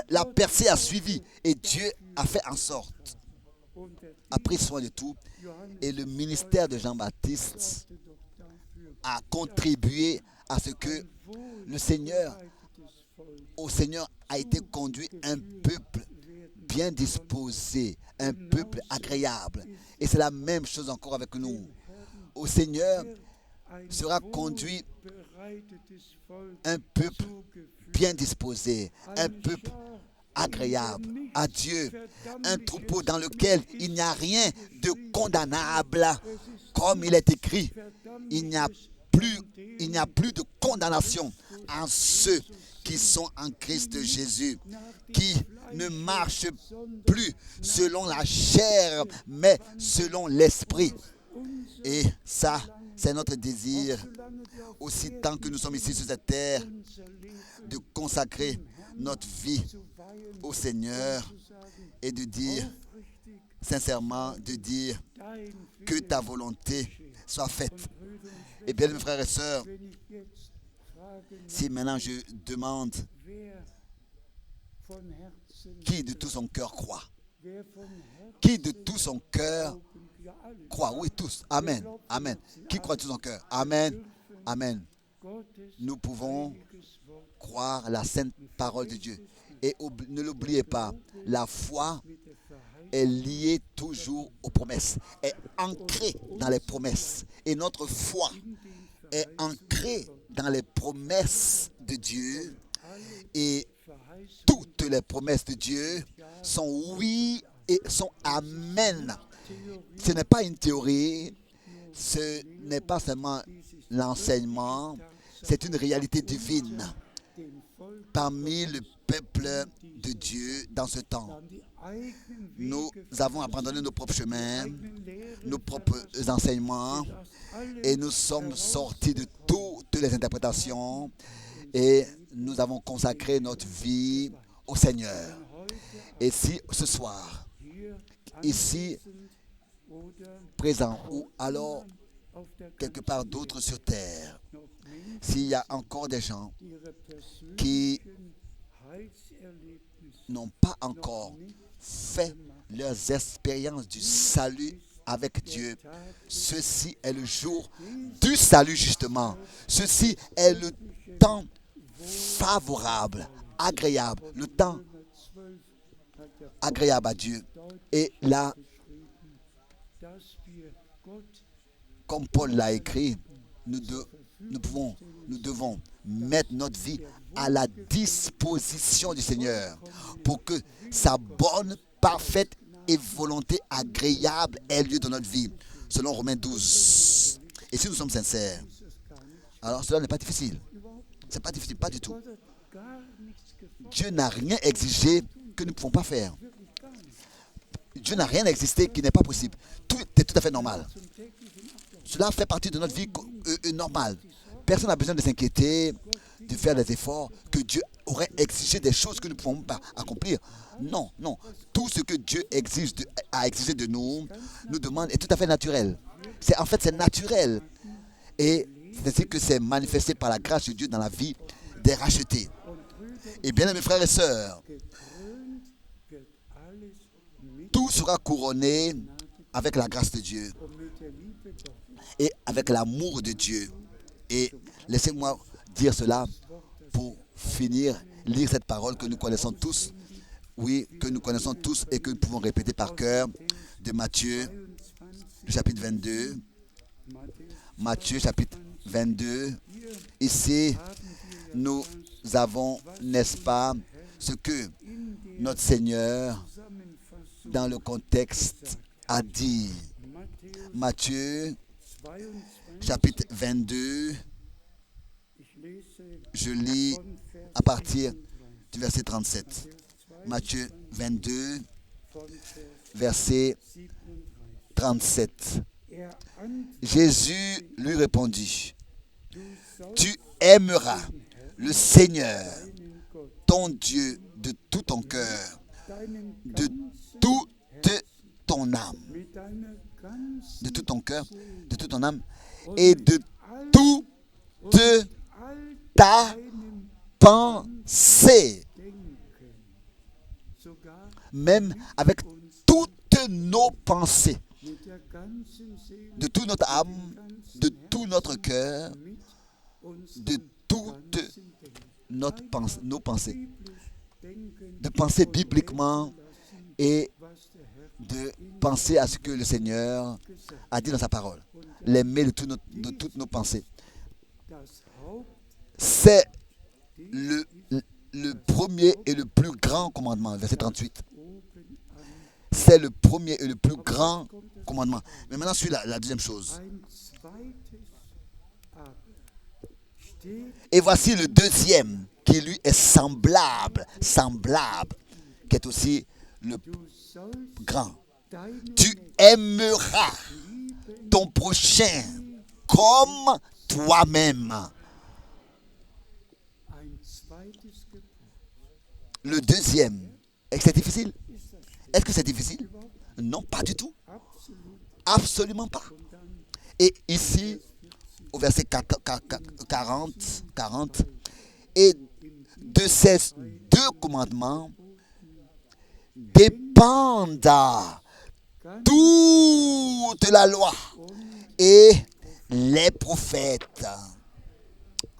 [SPEAKER 1] la percée a suivi, et Dieu a fait en sorte, a pris soin de tout, et le ministère de Jean-Baptiste a contribué à ce que au Seigneur a été conduit un peuple bien disposé, un peuple agréable. Et c'est la même chose encore avec nous. Au Seigneur sera conduit un peuple bien disposé, un peuple agréable à Dieu, un troupeau dans lequel il n'y a rien de condamnable, comme il est écrit. Il n'y a plus de condamnation en ceux qui sont en Christ Jésus, qui ne marchent plus selon la chair, mais selon l'esprit. Et ça, c'est notre désir, aussi tant que nous sommes ici sur cette terre, de consacrer notre vie au Seigneur et de dire, sincèrement, que ta volonté soit faite. Et bien, mes frères et sœurs, si maintenant je demande qui de tout son cœur croit, qui de tout son cœur croit, oui, tous, amen, amen, qui croit de tout son cœur, amen, amen. Nous pouvons croire la sainte parole de Dieu. Et ne l'oubliez pas, la foi est liée toujours aux promesses, est ancrée dans les promesses. Et notre foi est ancrée dans les promesses de Dieu. Et toutes les promesses de Dieu sont oui et sont amen. Ce n'est pas une théorie, ce n'est pas seulement l'enseignement, c'est une réalité divine parmi le peuple de Dieu dans ce temps. Nous avons abandonné nos propres chemins, nos propres enseignements, et nous sommes sortis de toutes les interprétations et nous avons consacré notre vie au Seigneur. Et si ce soir, ici, présent, ou alors quelque part d'autre sur terre, s'il y a encore des gens qui n'ont pas encore fait leurs expériences du salut avec Dieu, ceci est le jour du salut justement. Ceci est le temps favorable, agréable, le temps agréable à Dieu. Et là, comme Paul l'a écrit, nous devons mettre notre vie à la disposition du Seigneur pour que sa bonne, parfaite et volonté agréable ait lieu dans notre vie, selon Romains 12. Et si nous sommes sincères, alors cela n'est pas difficile. Ce n'est pas difficile, pas du tout. Dieu n'a rien exigé que nous ne pouvons pas faire. Dieu n'a rien existé qui n'est pas possible. Tout est tout à fait normal. Cela fait partie de notre vie normale. Personne n'a besoin de s'inquiéter, de faire des efforts, que Dieu aurait exigé des choses que nous ne pouvons pas accomplir. Non, non. Tout ce que Dieu a exigé de nous, nous demande, est tout à fait naturel. En fait, c'est naturel. Et c'est ainsi que c'est manifesté par la grâce de Dieu dans la vie des rachetés. Et bien, mes frères et sœurs, tout sera couronné avec la grâce de Dieu et avec l'amour de Dieu. Et laissez-moi dire cela pour finir, lire cette parole que nous connaissons tous, oui, que nous connaissons tous et que nous pouvons répéter par cœur, de Matthieu, le chapitre 22. Matthieu, chapitre 22. Ici, nous avons, n'est-ce pas, ce que notre Seigneur dans le contexte a dit. Matthieu, chapitre 22, je lis à partir du verset 37. Matthieu 22, verset 37. Jésus lui répondit, tu aimeras le Seigneur, ton Dieu, de tout ton cœur, de toute ton âme, de tout ton cœur, de toute ton âme, et de toute ta pensée, même avec toutes nos pensées, de toute notre âme, de tout notre cœur, de toutes nos pensées, de penser bibliquement et de penser à ce que le Seigneur a dit dans sa parole, l'aimer de toutes nos pensées. C'est le premier et le plus grand commandement, verset 38. C'est le premier et le plus grand commandement. Mais maintenant, suit la deuxième chose. Et voici le deuxième qui lui est semblable, qui est aussi le grand. Tu aimeras ton prochain comme toi-même. Le deuxième, est-ce que c'est difficile? Est-ce que c'est difficile? Non, pas du tout. Absolument pas. Et ici, au verset 40, et de ces deux commandements dépendent toute la loi et les prophètes.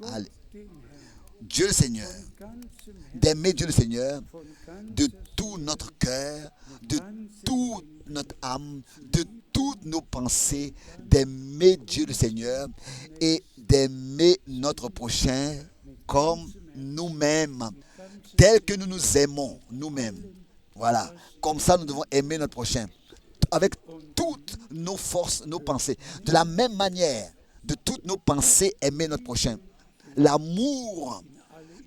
[SPEAKER 1] Allez. Dieu le Seigneur, d'aimer Dieu le Seigneur de tout notre cœur, de toute notre âme, de toutes nos pensées, d'aimer Dieu le Seigneur et d'aimer notre prochain comme nous-mêmes, tel que nous nous aimons nous-mêmes. Voilà, comme ça nous devons aimer notre prochain, avec toutes nos forces, nos pensées. De la même manière, de toutes nos pensées, aimer notre prochain. L'amour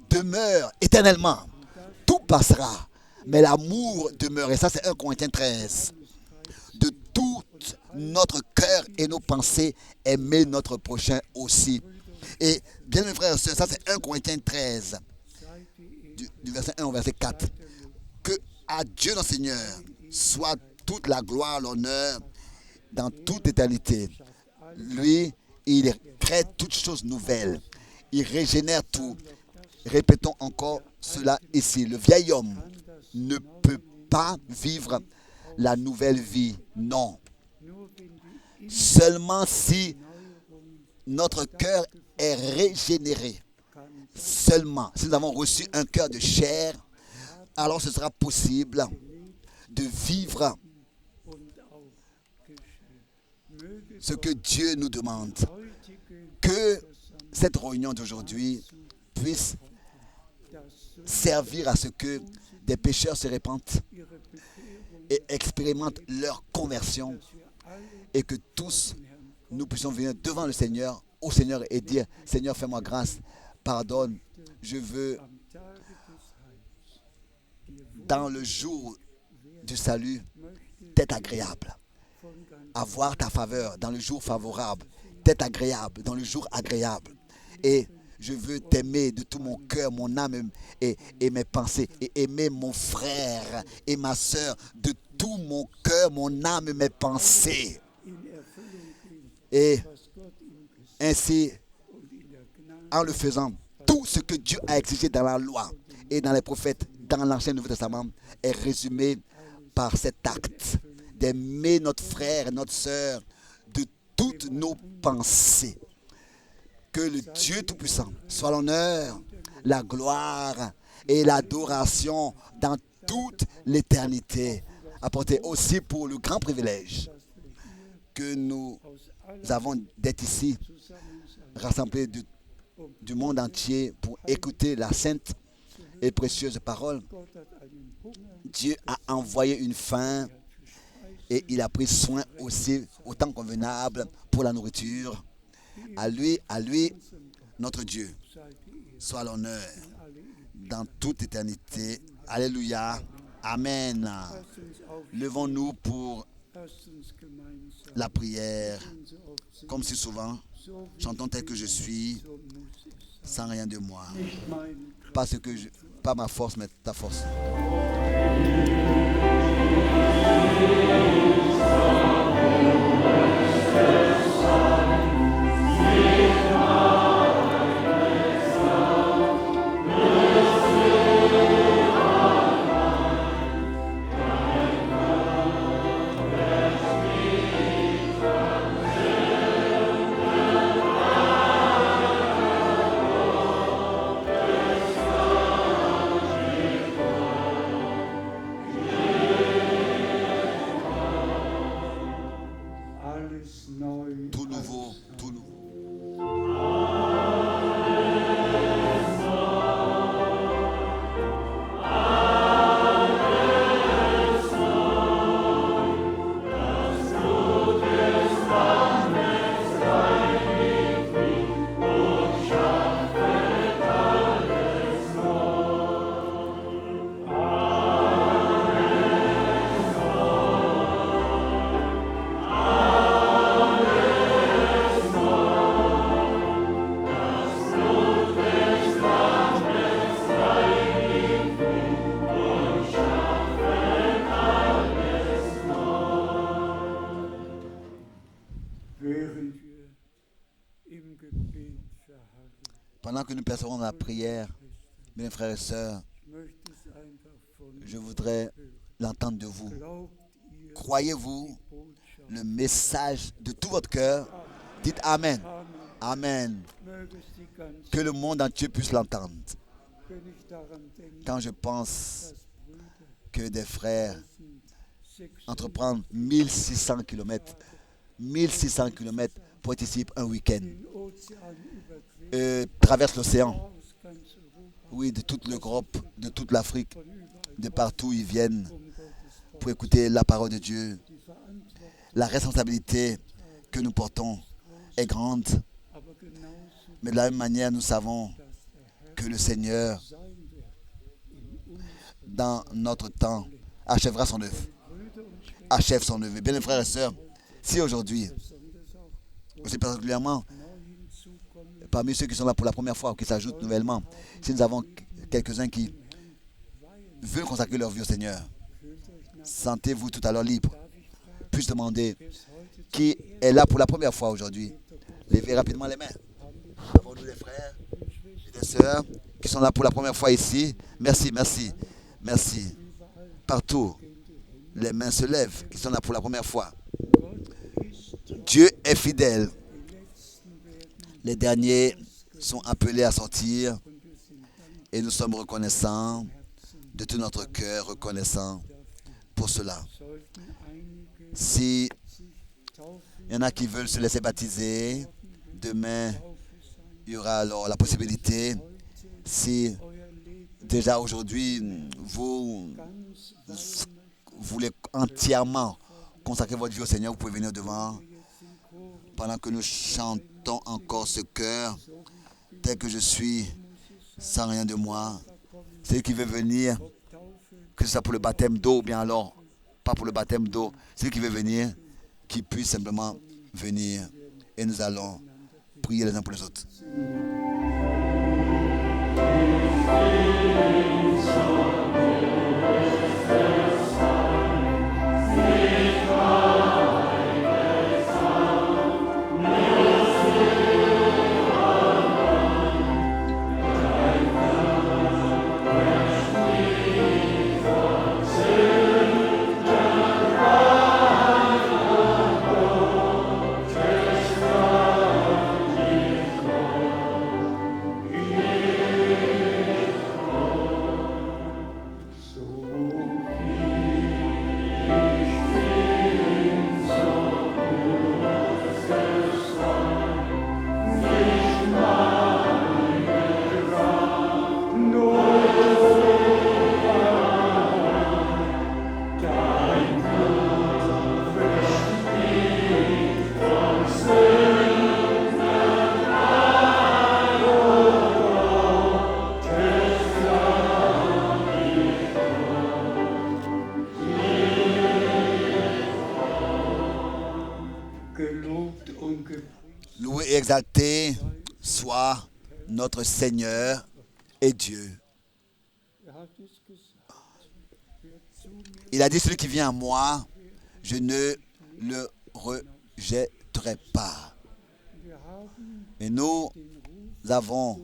[SPEAKER 1] demeure éternellement. Tout passera, mais l'amour demeure. Et ça, c'est 1 Corinthiens 13. De tout notre cœur et nos pensées, aimer notre prochain aussi. Et bien mes frères et sœurs, ça c'est 1 Corinthiens 13, du verset 1 au verset 4. Que à Dieu notre Seigneur soit toute la gloire, l'honneur, dans toute éternité. Lui, il crée toutes choses nouvelles. Il régénère tout. Répétons encore cela ici. Le vieil homme ne peut pas vivre la nouvelle vie. Non. Seulement si notre cœur est régénéré. Seulement si nous avons reçu un cœur de chair, alors ce sera possible de vivre ce que Dieu nous demande. Que cette réunion d'aujourd'hui puisse servir à ce que des pécheurs se répandent et expérimentent leur conversion, et que tous nous puissions venir devant le Seigneur, au Seigneur, et dire: Seigneur, fais-moi grâce, pardonne, je veux dans le jour du salut t'être agréable, avoir ta faveur dans le jour favorable, t'être agréable dans le jour agréable. Et je veux t'aimer de tout mon cœur, mon âme et mes pensées, et aimer mon frère et ma soeur de tout mon cœur, mon âme et mes pensées. Et ainsi, en le faisant, tout ce que Dieu a exigé dans la loi et dans les prophètes, dans l'Ancien et le Nouveau Testament, est résumé par cet acte d'aimer notre frère et notre sœur de toutes nos pensées. Que le Dieu Tout-Puissant soit l'honneur, la gloire et l'adoration dans toute l'éternité. Apporté aussi pour le grand privilège que nous avons d'être ici, rassemblés du monde entier pour écouter la sainte et précieuse parole.
[SPEAKER 2] Gott hat einen Hunger,
[SPEAKER 1] Dieu a envoyé une faim et il a pris soin aussi au temps convenable pour la nourriture. À lui, notre Dieu,
[SPEAKER 2] sei die Ehre
[SPEAKER 1] soit l'honneur
[SPEAKER 2] in alle Ewigkeit.
[SPEAKER 1] dans toute éternité. Alléluia. Amen.
[SPEAKER 2] Lasst uns aufstehen,
[SPEAKER 1] Levons-nous pour
[SPEAKER 2] lasst uns gemeinsam
[SPEAKER 1] la prière.
[SPEAKER 2] so oft singen,
[SPEAKER 1] Comme si souvent,
[SPEAKER 2] so wie
[SPEAKER 1] chantons tel que je suis,
[SPEAKER 2] so muss es sein.
[SPEAKER 1] sans rien de moi.
[SPEAKER 2] Nicht meine Kraft,
[SPEAKER 1] Pas ma force, mais ta force.
[SPEAKER 2] alles neu.
[SPEAKER 1] Tout nouveau, tout nouveau.
[SPEAKER 2] Während wir im Gebet verharren,
[SPEAKER 1] Pendant que nous persévérons dans la prière, mes frères et sœurs,
[SPEAKER 2] ich möchte es einfach von
[SPEAKER 1] je voudrais l'entendre de vous.
[SPEAKER 2] glaubt ihr
[SPEAKER 1] Croyez-vous
[SPEAKER 2] Botschaft.
[SPEAKER 1] le message de tout votre cœur? Dites Amen.
[SPEAKER 2] Amen.
[SPEAKER 1] Amen.
[SPEAKER 2] Möge es die ganze,
[SPEAKER 1] Que le monde entier puisse l'entendre.
[SPEAKER 2] wenn ich daran denke,
[SPEAKER 1] Quand je pense
[SPEAKER 2] dass Brüder
[SPEAKER 1] que des frères
[SPEAKER 2] 1600
[SPEAKER 1] entreprennent 1600 km, 1600 km pour être ici un week-end,
[SPEAKER 2] den Ozean überqueren,
[SPEAKER 1] traversent l'océan,
[SPEAKER 2] aus ganz Europa,
[SPEAKER 1] oui, de toute l'Europe, de toute l'Afrique,
[SPEAKER 2] von überall,
[SPEAKER 1] de partout ils viennent
[SPEAKER 2] um Gottes Wort,
[SPEAKER 1] pour écouter la parole de Dieu.
[SPEAKER 2] die Verantwortung,
[SPEAKER 1] La responsabilité que nous portons est grande,
[SPEAKER 2] aber genauso,
[SPEAKER 1] mais de la même manière, nous savons
[SPEAKER 2] dass der Herr
[SPEAKER 1] que le Seigneur,
[SPEAKER 2] sein wird in uns.
[SPEAKER 1] dans notre temps, achèvera son œuvre.
[SPEAKER 2] Brüder und Schwestern,
[SPEAKER 1] Achève son œuvre. Bien, les frères et sœurs, si aujourd'hui,
[SPEAKER 2] besonders auch
[SPEAKER 1] aussi particulièrement
[SPEAKER 2] neu hinzukommen,
[SPEAKER 1] parmi ceux qui sont là pour la première fois ou qui s'ajoutent nouvellement, si nous avons quelques-uns qui veulent consacrer leur vie au Seigneur,
[SPEAKER 2] fühlt euch nach,
[SPEAKER 1] sentez-vous tout à l'heure libre.
[SPEAKER 2] darf ich fragen,
[SPEAKER 1] Puis-je demander
[SPEAKER 2] wer ist heute
[SPEAKER 1] qui est là pour la première fois aujourd'hui? Levez rapidement les mains. Avons-nous des frères et des sœurs qui sont là pour la première fois ici? Merci, merci, merci. Partout, les mains se lèvent qui sont là pour la première fois. Dieu est fidèle. Les derniers sont appelés à sortir et nous sommes reconnaissants de tout notre cœur, reconnaissants pour cela.
[SPEAKER 2] sollten einige
[SPEAKER 1] Si
[SPEAKER 2] sich taufen,
[SPEAKER 1] il y en a qui veulent se laisser baptiser, demain,
[SPEAKER 2] Taufe sein,
[SPEAKER 1] il y aura alors la possibilité, si
[SPEAKER 2] euer Leben
[SPEAKER 1] déjà aujourd'hui, vous
[SPEAKER 2] ganz
[SPEAKER 1] voulez entièrement consacrer votre vie au Seigneur, vous pouvez venir devant pendant que nous chantons encore ce cœur, tel que je suis, sans rien de moi. Celui qui veut venir, que ce soit pour le baptême d'eau, ou bien alors pas pour le baptême d'eau, celui qui veut venir, qui puisse simplement venir. Et nous allons prier les uns pour les autres. Loué et exalté soit notre Seigneur et Dieu. Il a dit, celui qui vient à moi, je ne le rejetterai pas. Et nous avons,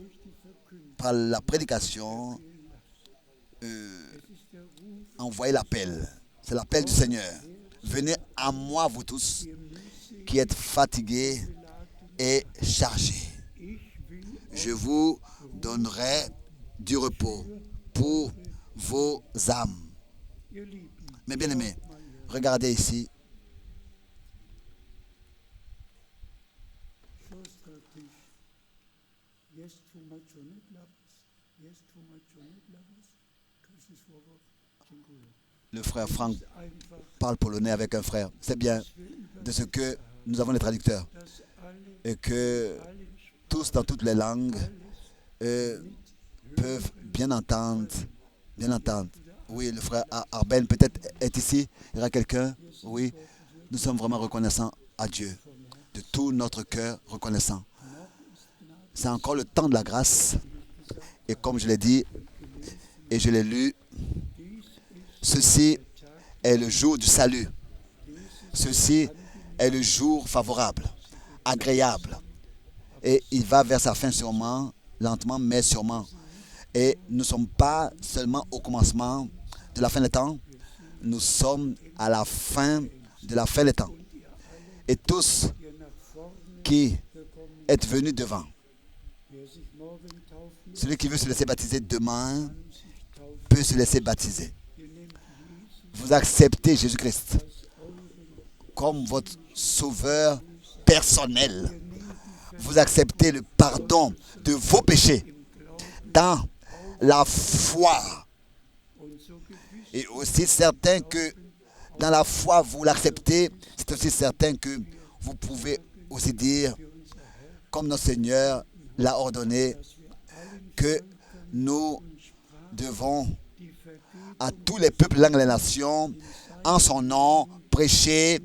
[SPEAKER 1] par la prédication, envoyé l'appel. C'est l'appel du Seigneur. Venez à moi, vous tous, qui êtes fatigués et chargés. Je vous donnerai du repos pour vos âmes. Mais bien aimés, regardez ici. Le frère Franck parle polonais avec un frère. C'est bien de ce que nous avons les traducteurs. Et que tous dans toutes les langues peuvent bien entendre. Bien entendre. Oui, le frère Arben peut-être est ici. Il y aura quelqu'un. Oui, nous sommes vraiment reconnaissants à Dieu. De tout notre cœur reconnaissant. C'est encore le temps de la grâce. Et comme je l'ai dit, et je l'ai lu, ceci est le jour du salut. Ceci est le jour favorable, agréable. Et il va vers sa fin sûrement, lentement mais sûrement. Et nous ne sommes pas seulement au commencement de la fin des temps, nous sommes à la fin de la fin des temps. Et tous qui êtes venus devant, celui qui veut se laisser baptiser demain peut se laisser baptiser. Vous acceptez Jésus-Christ comme votre sauveur personnel. Vous acceptez le pardon de vos péchés dans la foi. Et aussi certain que dans la foi vous l'acceptez, c'est aussi certain que vous pouvez aussi dire, comme notre Seigneur l'a ordonné, que nous devons à tous les peuples, langues et les nations, en son nom, prêcher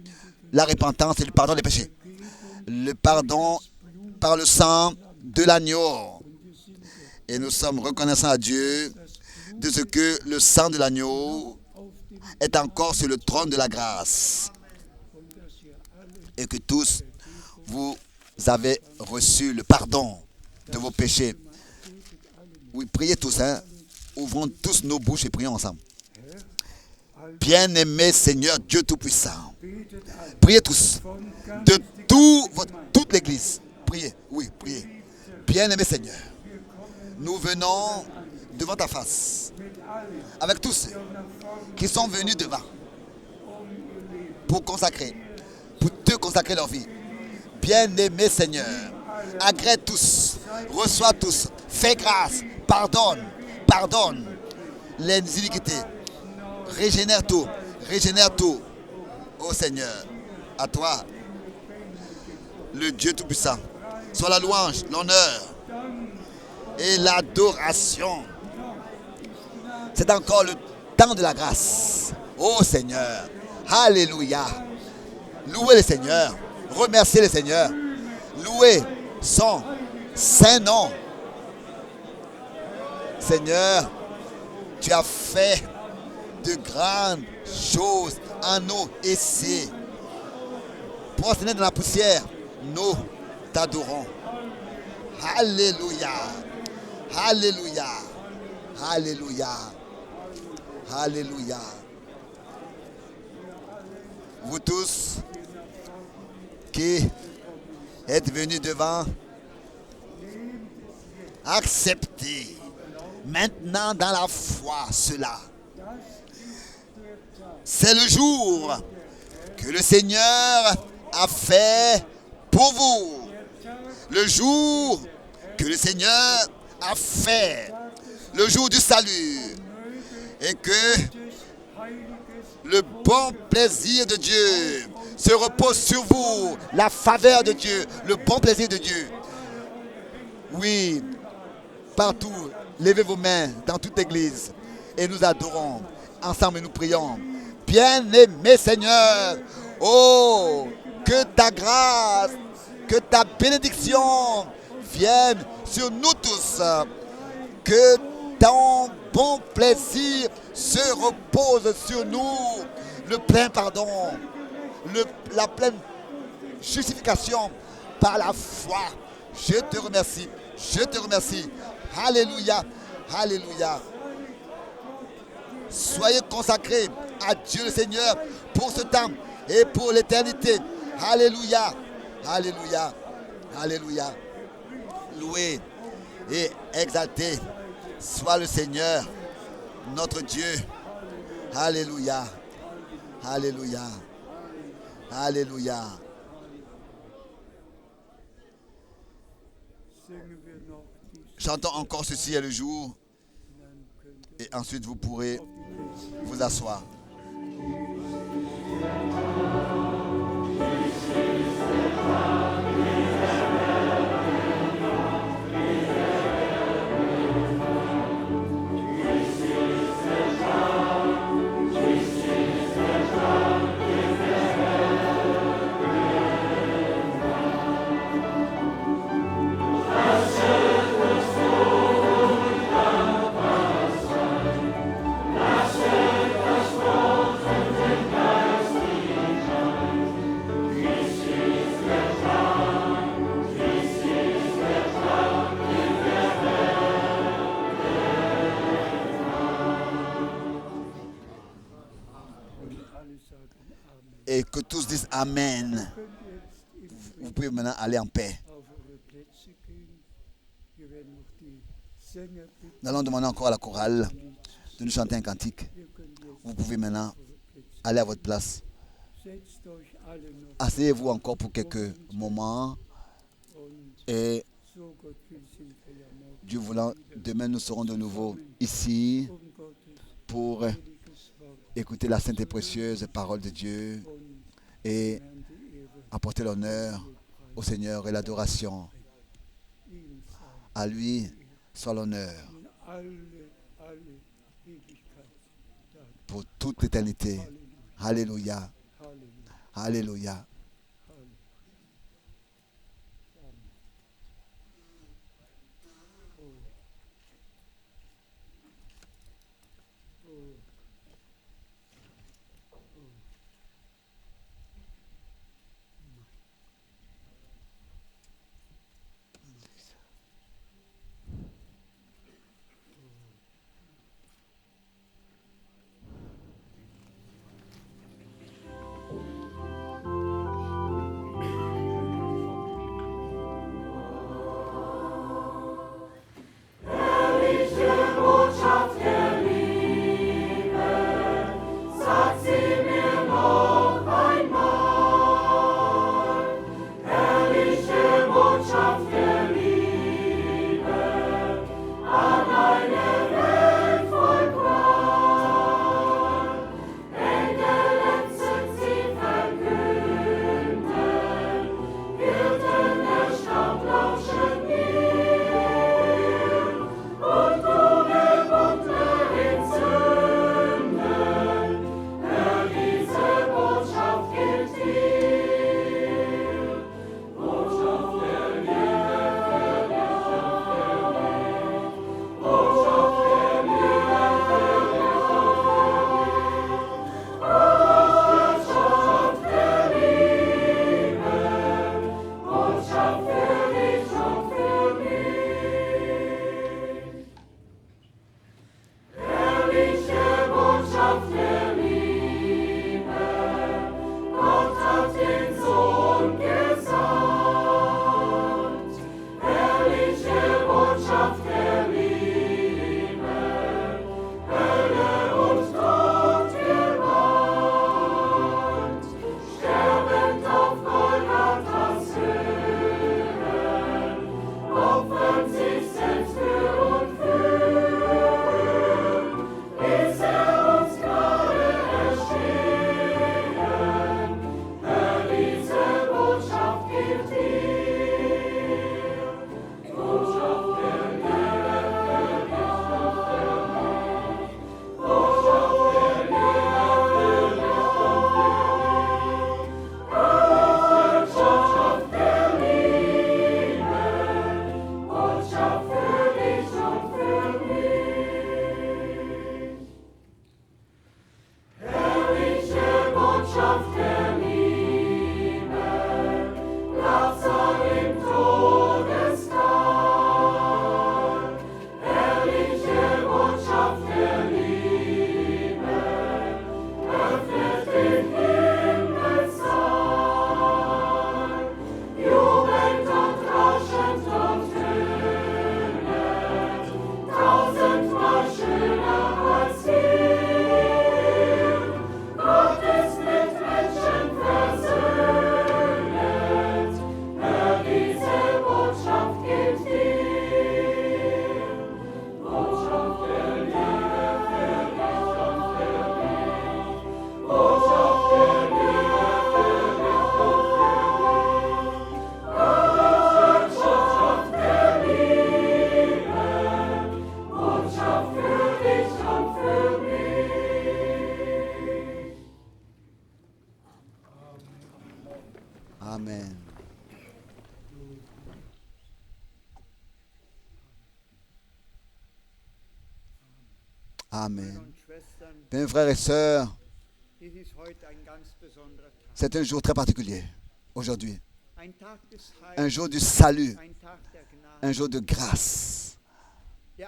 [SPEAKER 1] la repentance et le pardon des péchés. Le pardon par le sang de l'agneau. Et nous sommes reconnaissants à Dieu de ce que le sang de l'agneau est encore sur le trône de la grâce. Et que tous, vous avez reçu le pardon de vos péchés. Oui, priez tous, hein. Ouvrons tous nos bouches et prions ensemble. Bien-aimé Seigneur Dieu Tout-Puissant, priez tous, de toute l'Église. Priez, oui, priez. Bien-aimé Seigneur, nous venons devant ta face, avec tous ceux qui sont venus devant, pour te consacrer leur vie. Bien-aimé Seigneur, agrée tous, reçois tous, fais grâce, pardonne les iniquités, régénère tout, ô Seigneur, à toi, le Dieu Tout-Puissant, soit la louange, l'honneur et l'adoration. C'est encore le temps de la grâce, ô Seigneur, alléluia, louez le Seigneur, remerciez le Seigneur, louez son saint nom. Seigneur, tu as fait de grandes choses en nous ici. Prosternés dans la poussière, nous t'adorons. Alléluia, alléluia, alléluia, alléluia. Vous tous qui êtes venus devant, acceptez maintenant dans la foi cela. C'est le jour que le Seigneur a fait pour vous. Le jour que le Seigneur a fait. Le jour du salut. Et que le bon plaisir de Dieu se repose sur vous. La faveur de Dieu. Le bon plaisir de Dieu. Oui, partout. Levez vos mains dans toute l'église et nous adorons. Ensemble, nous prions. Bien-aimé Seigneur, oh, que ta grâce Que ta bénédiction vienne sur nous tous. Que ton bon plaisir se repose sur nous. Le plein pardon, la pleine justification par la foi. Je te remercie. Je te remercie. Alléluia. Alléluia. Soyez consacrés à Dieu le Seigneur pour ce temps et pour l'éternité. Alléluia. Alléluia. Alléluia. Loué et exalté soit le Seigneur, notre Dieu. Alléluia. Alléluia. Alléluia. Chantons encore Ceci est le jour. Et ensuite vous pourrez vous asseoir. Et que tous disent Amen. Vous pouvez maintenant aller en paix. Nous allons demander encore à la chorale de nous chanter un cantique. Vous pouvez maintenant aller à votre place. Asseyez-vous encore pour quelques moments. Et Dieu voulant, demain nous serons de nouveau ici pour écouter la sainte et précieuse parole de Dieu et apporter l'honneur au Seigneur et l'adoration. À lui soit l'honneur pour toute l'éternité. Alléluia. Alléluia. Amen. Amen.
[SPEAKER 2] Und Schwestern,
[SPEAKER 1] Bien, frères et sœurs,
[SPEAKER 2] dies ist heute ein ganz besonderer Tag.
[SPEAKER 1] c'est un jour très particulier aujourd'hui.
[SPEAKER 2] Ein Tag des
[SPEAKER 1] Un
[SPEAKER 2] Heils,
[SPEAKER 1] jour du salut,
[SPEAKER 2] ein Tag der Gnade.
[SPEAKER 1] un jour de grâce.
[SPEAKER 2] Das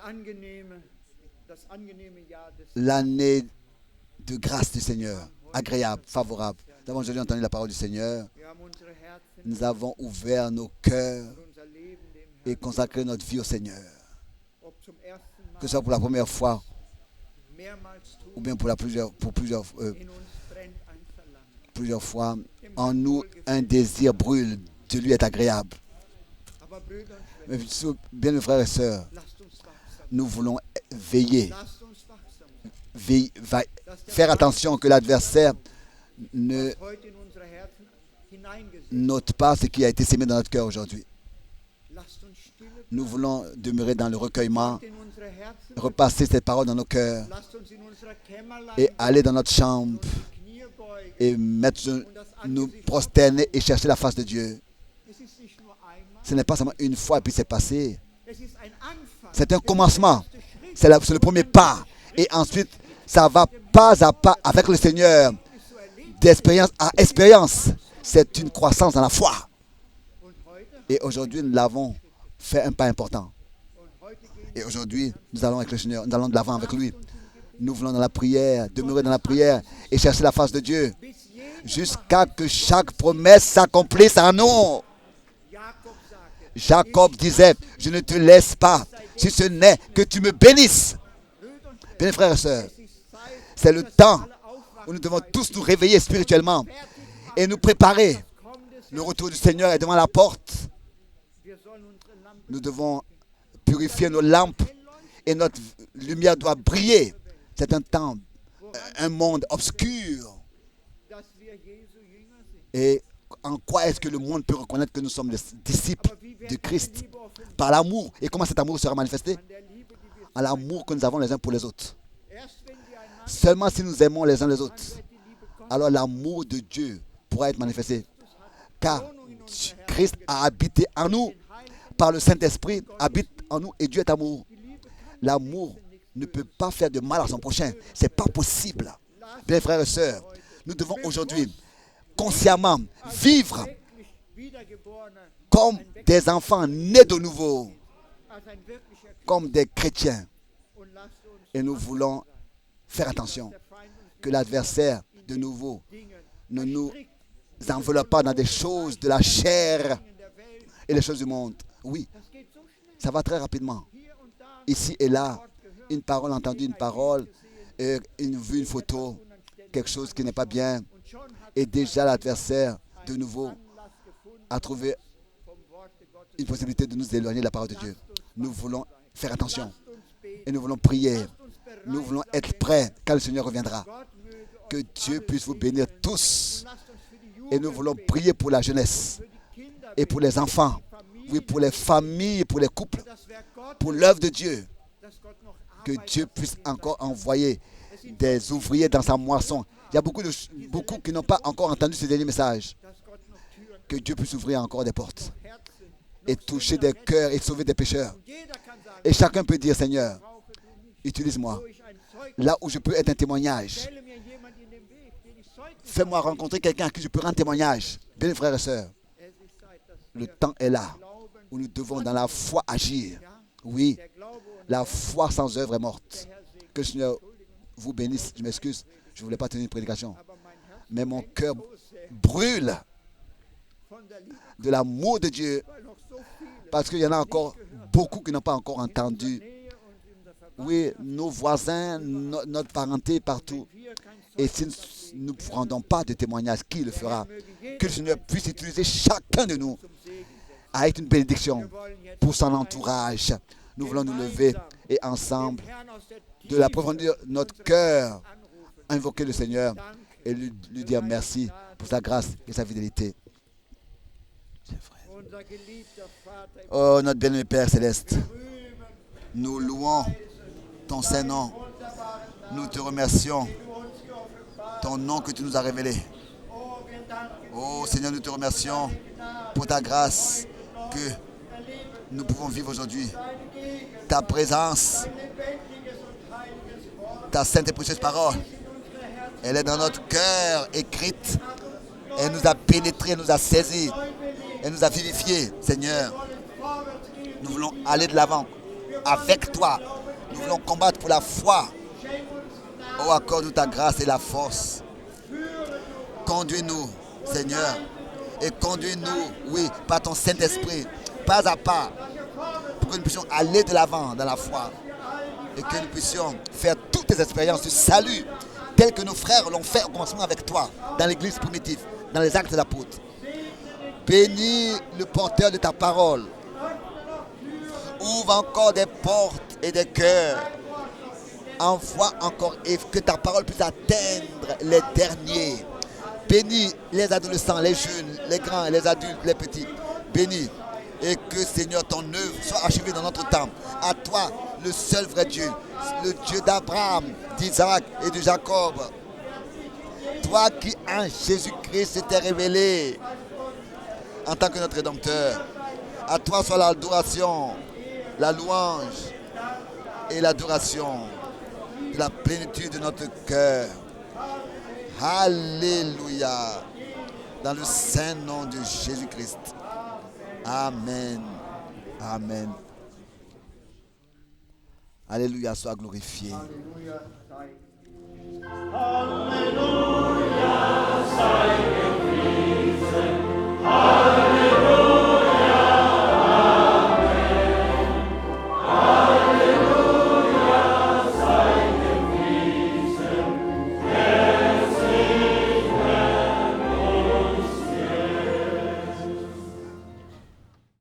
[SPEAKER 2] angenehme Jahr des
[SPEAKER 1] L'année de grâce du Seigneur, agréable, favorable. Nous avons aujourd'hui entendu la parole du Seigneur.
[SPEAKER 2] Wir haben unsere Herzen
[SPEAKER 1] Nous avons ouvert nos cœurs
[SPEAKER 2] und unser Leben dem
[SPEAKER 1] et
[SPEAKER 2] Herrn,
[SPEAKER 1] consacré notre vie au Seigneur.
[SPEAKER 2] ob zum ersten
[SPEAKER 1] Que ce
[SPEAKER 2] Mal,
[SPEAKER 1] soit pour la première fois
[SPEAKER 2] mehrmals
[SPEAKER 1] ou
[SPEAKER 2] tun,
[SPEAKER 1] bien pour plusieurs
[SPEAKER 2] in uns brennt ein Verlangen.
[SPEAKER 1] plusieurs fois. En nous, un désir brûle de lui être agréable.
[SPEAKER 2] Aber Brüder und
[SPEAKER 1] Mais
[SPEAKER 2] Schwestern,
[SPEAKER 1] bien, mes frères et sœurs,
[SPEAKER 2] lasst uns wachsam,
[SPEAKER 1] nous voulons veiller,
[SPEAKER 2] lasst uns wachsam sein,
[SPEAKER 1] faire attention que l'adversaire ne
[SPEAKER 2] was heute in unsere Herzen hineingesetzt.
[SPEAKER 1] note pas ce qui a été sémé dans notre cœur aujourd'hui.
[SPEAKER 2] Lasst uns stille
[SPEAKER 1] Nous voulons demeurer dans le recueillement,
[SPEAKER 2] in unsere Herzen,
[SPEAKER 1] repasser cette parole dans nos cœurs
[SPEAKER 2] lasst uns in unserer Kämmerlein
[SPEAKER 1] et aller dans notre chambre
[SPEAKER 2] die Knie beugen.
[SPEAKER 1] et nous prosterner et chercher la face de Dieu.
[SPEAKER 2] Es ist nicht nur einmal,
[SPEAKER 1] Ce n'est pas seulement une fois et puis c'est passé.
[SPEAKER 2] es ist ein Anfang.
[SPEAKER 1] C'est un
[SPEAKER 2] Es ist
[SPEAKER 1] commencement.
[SPEAKER 2] der erste Schritt.
[SPEAKER 1] C'est le premier pas. Et ensuite, ça va pas à pas avec le Seigneur, d'expérience à expérience. C'est une croissance dans la foi.
[SPEAKER 2] Und heute,
[SPEAKER 1] Et aujourd'hui, nous l'avons fait un pas important.
[SPEAKER 2] und heute gehen
[SPEAKER 1] Et aujourd'hui, nous allons avec le Seigneur, nous allons de l'avant avec lui. Nous voulons dans la prière, demeurer dans la prière et chercher la face de Dieu
[SPEAKER 2] bis jede
[SPEAKER 1] jusqu'à que chaque promesse s'accomplisse en nous.
[SPEAKER 2] Jakob sagte,
[SPEAKER 1] Jacob disait, je ne te laisse pas si ce n'est que tu me bénisses.
[SPEAKER 2] Brüder und Schwestern,
[SPEAKER 1] Bien, frères et sœurs,
[SPEAKER 2] es ist Zeit,
[SPEAKER 1] c'est le
[SPEAKER 2] dass
[SPEAKER 1] temps
[SPEAKER 2] wir alle aufwachen,
[SPEAKER 1] où nous devons tous nous réveiller spirituellement et nous préparer.
[SPEAKER 2] kommen des
[SPEAKER 1] Le retour du Seigneur est devant la porte.
[SPEAKER 2] Wir sollen unsere Lampen
[SPEAKER 1] Nous devons purifier nos lampes et notre lumière doit briller. C'est un temps, un monde obscur.
[SPEAKER 2] dass wir Jesu Jünger sind.
[SPEAKER 1] Et en quoi est-ce que le monde peut reconnaître que nous sommes les disciples
[SPEAKER 2] Aber wie
[SPEAKER 1] de
[SPEAKER 2] wird die
[SPEAKER 1] Christ?
[SPEAKER 2] Liebe offenbar?
[SPEAKER 1] Par l'amour. Et comment cet amour sera manifesté?
[SPEAKER 2] An der Liebe, die wir
[SPEAKER 1] En l'amour que nous avons les uns pour les autres.
[SPEAKER 2] erst wenn wir einander
[SPEAKER 1] Seulement si nous aimons les uns les autres,
[SPEAKER 2] wird die Liebe Gottes
[SPEAKER 1] alors l'amour de Dieu pourra être manifesté. Car
[SPEAKER 2] Wohnung in unser Herzen
[SPEAKER 1] Christ a habité en nous, par le Saint-Esprit, habite en nous et Dieu est amour. L'amour ne peut pas faire de mal à son prochain. C'est pas possible. Bien, frères et sœurs, nous devons aujourd'hui consciemment vivre
[SPEAKER 2] wirklich wiedergeborener,
[SPEAKER 1] comme des enfants nés de nouveau,
[SPEAKER 2] als ein wirklicher Christ.
[SPEAKER 1] comme des chrétiens.
[SPEAKER 2] Und lasst uns
[SPEAKER 1] Et nous voulons faire attention
[SPEAKER 2] der Feind uns
[SPEAKER 1] que l'adversaire, de nouveau,
[SPEAKER 2] Dingen
[SPEAKER 1] ne nous enveloppe pas dans des choses de la chair
[SPEAKER 2] in der Welt.
[SPEAKER 1] et les choses du monde. Oui,
[SPEAKER 2] Das geht so schnell.
[SPEAKER 1] ça va très rapidement.
[SPEAKER 2] Hier und da
[SPEAKER 1] Ici et là, une parole entendue, une parole, une vue, une photo, quelque chose qui n'est pas bien.
[SPEAKER 2] und schon hat
[SPEAKER 1] Et déjà l'adversaire, de nouveau,
[SPEAKER 2] Anlass gefunden
[SPEAKER 1] a trouvé
[SPEAKER 2] vom Wort Gottes.
[SPEAKER 1] une possibilité de nous éloigner de la parole de Dieu. Nous voulons faire attention
[SPEAKER 2] Lasst uns beten.
[SPEAKER 1] et nous voulons prier.
[SPEAKER 2] Lasst uns bereit
[SPEAKER 1] Nous voulons
[SPEAKER 2] sein,
[SPEAKER 1] être prêts quand le Seigneur reviendra.
[SPEAKER 2] Gott möge
[SPEAKER 1] Que
[SPEAKER 2] euch
[SPEAKER 1] Dieu
[SPEAKER 2] alle
[SPEAKER 1] puisse vous
[SPEAKER 2] segnen.
[SPEAKER 1] bénir tous.
[SPEAKER 2] Lasst uns für die
[SPEAKER 1] Et nous
[SPEAKER 2] Jugend
[SPEAKER 1] voulons
[SPEAKER 2] beten,
[SPEAKER 1] prier pour la jeunesse
[SPEAKER 2] für die Kinder
[SPEAKER 1] et pour
[SPEAKER 2] beten,
[SPEAKER 1] les enfants.
[SPEAKER 2] für die Familien,
[SPEAKER 1] Oui, pour les familles, pour les couples,
[SPEAKER 2] das Werk Gottes,
[SPEAKER 1] pour l'œuvre de Dieu.
[SPEAKER 2] dass Gott noch
[SPEAKER 1] Que
[SPEAKER 2] Arbeit
[SPEAKER 1] Dieu
[SPEAKER 2] hat
[SPEAKER 1] puisse
[SPEAKER 2] in seinem
[SPEAKER 1] encore
[SPEAKER 2] Haus.
[SPEAKER 1] envoyer des ouvriers dans sa moisson. Il y a beaucoup qui n'ont pas encore entendu ce dernier message.
[SPEAKER 2] Dass Gott noch Türen,
[SPEAKER 1] Que Dieu puisse ouvrir encore des portes
[SPEAKER 2] Herzen,
[SPEAKER 1] et
[SPEAKER 2] noch
[SPEAKER 1] toucher
[SPEAKER 2] Sünder
[SPEAKER 1] des cœurs et sauver des pécheurs.
[SPEAKER 2] retten. Jeder kann sagen,
[SPEAKER 1] Et chacun peut dire, Seigneur,
[SPEAKER 2] brauche du nicht.
[SPEAKER 1] utilise-moi
[SPEAKER 2] Wo ich ein Zeugnis,
[SPEAKER 1] là où je peux être un témoignage.
[SPEAKER 2] stelle mir jemand in den Weg, den ich Zeugnis
[SPEAKER 1] Fais-moi
[SPEAKER 2] habe.
[SPEAKER 1] rencontrer quelqu'un à qui je peux rendre témoignage. Bien, frères et sœurs,
[SPEAKER 2] Es ist Zeit, dass
[SPEAKER 1] le
[SPEAKER 2] wir
[SPEAKER 1] temps est là
[SPEAKER 2] glauben,
[SPEAKER 1] où nous devons dans la foi agir.
[SPEAKER 2] ja,
[SPEAKER 1] Oui,
[SPEAKER 2] der Glaube und
[SPEAKER 1] la foi sans œuvre est morte.
[SPEAKER 2] der Herr segnet.
[SPEAKER 1] Que le Seigneur vous bénisse. Je m'excuse, je ne voulais pas tenir une prédication.
[SPEAKER 2] Aber mein Herz
[SPEAKER 1] Mais mon
[SPEAKER 2] brennt
[SPEAKER 1] cœur
[SPEAKER 2] so sehr
[SPEAKER 1] brûle
[SPEAKER 2] von der Liebe,
[SPEAKER 1] de l'amour de Dieu
[SPEAKER 2] weil noch so viele
[SPEAKER 1] parce qu'il y en a encore beaucoup qui n'ont pas encore entendu.
[SPEAKER 2] Nähe und in der Verwandtschaft,
[SPEAKER 1] Oui, nos voisins, notre parenté partout.
[SPEAKER 2] wir kein
[SPEAKER 1] Et
[SPEAKER 2] Zeugnis
[SPEAKER 1] si nous ne rendons pas de témoignage, qui le fera?
[SPEAKER 2] möge jeder
[SPEAKER 1] Que le Seigneur puisse utiliser chacun de nous
[SPEAKER 2] zum Segen setzen.
[SPEAKER 1] à être une bénédiction
[SPEAKER 2] Wir wollen jetzt
[SPEAKER 1] pour son entourage. Nous voulons nous lever et ensemble,
[SPEAKER 2] dem Herrn aus der
[SPEAKER 1] de la
[SPEAKER 2] Tiefe
[SPEAKER 1] profondeur de notre cœur,
[SPEAKER 2] anrufen.
[SPEAKER 1] invoquer le Seigneur
[SPEAKER 2] Danke.
[SPEAKER 1] et lui dire merci pour sa grâce et sa fidélité.
[SPEAKER 2] Unser geliebter Vater im
[SPEAKER 1] Oh, notre bien-aimé Père Céleste,
[SPEAKER 2] Rühmen,
[SPEAKER 1] nous louons ton Saint-Nom. Nous te remercions
[SPEAKER 2] du uns geoffenbart.
[SPEAKER 1] ton nom que tu nous as révélé.
[SPEAKER 2] Oh, wir danken
[SPEAKER 1] Oh Seigneur, nous te remercions pour ta grâce que nous pouvons vivre aujourd'hui. Ta présence, ta sainte et précieuse parole, elle est dans notre cœur écrite. Elle nous a pénétrés, elle nous a saisis, elle nous a vivifiés, Seigneur. Nous voulons aller de l'avant avec toi. Nous voulons combattre pour la foi. Oh, accorde-nous ta grâce et la force. Conduis-nous, Seigneur, et conduis-nous, oui, par ton Saint-Esprit, pas à pas, pour que nous puissions aller de l'avant dans la foi et que nous puissions faire toutes les expériences du salut telles que nos frères l'ont fait au commencement avec toi, dans l'église primitive, dans les actes d'apôtres. Bénis le porteur de ta parole. Ouvre encore des portes et des cœurs. Envoie encore et que ta parole puisse atteindre les derniers. Bénis les adolescents, les jeunes, les grands, les adultes, les petits. Bénis. Et que, Seigneur, ton œuvre soit achevée dans notre temps. À toi, le seul vrai Dieu, le Dieu d'Abraham, d'Isaac et de Jacob. Toi qui, en Jésus-Christ, t'es révélé en tant que notre Rédempteur. À toi soit l'adoration, la louange et l'adoration de la plénitude de notre cœur. Alléluia. Dans le saint nom de Jésus-Christ. Amen. Amen. Alléluia, sois glorifié.
[SPEAKER 2] Halleluja sei.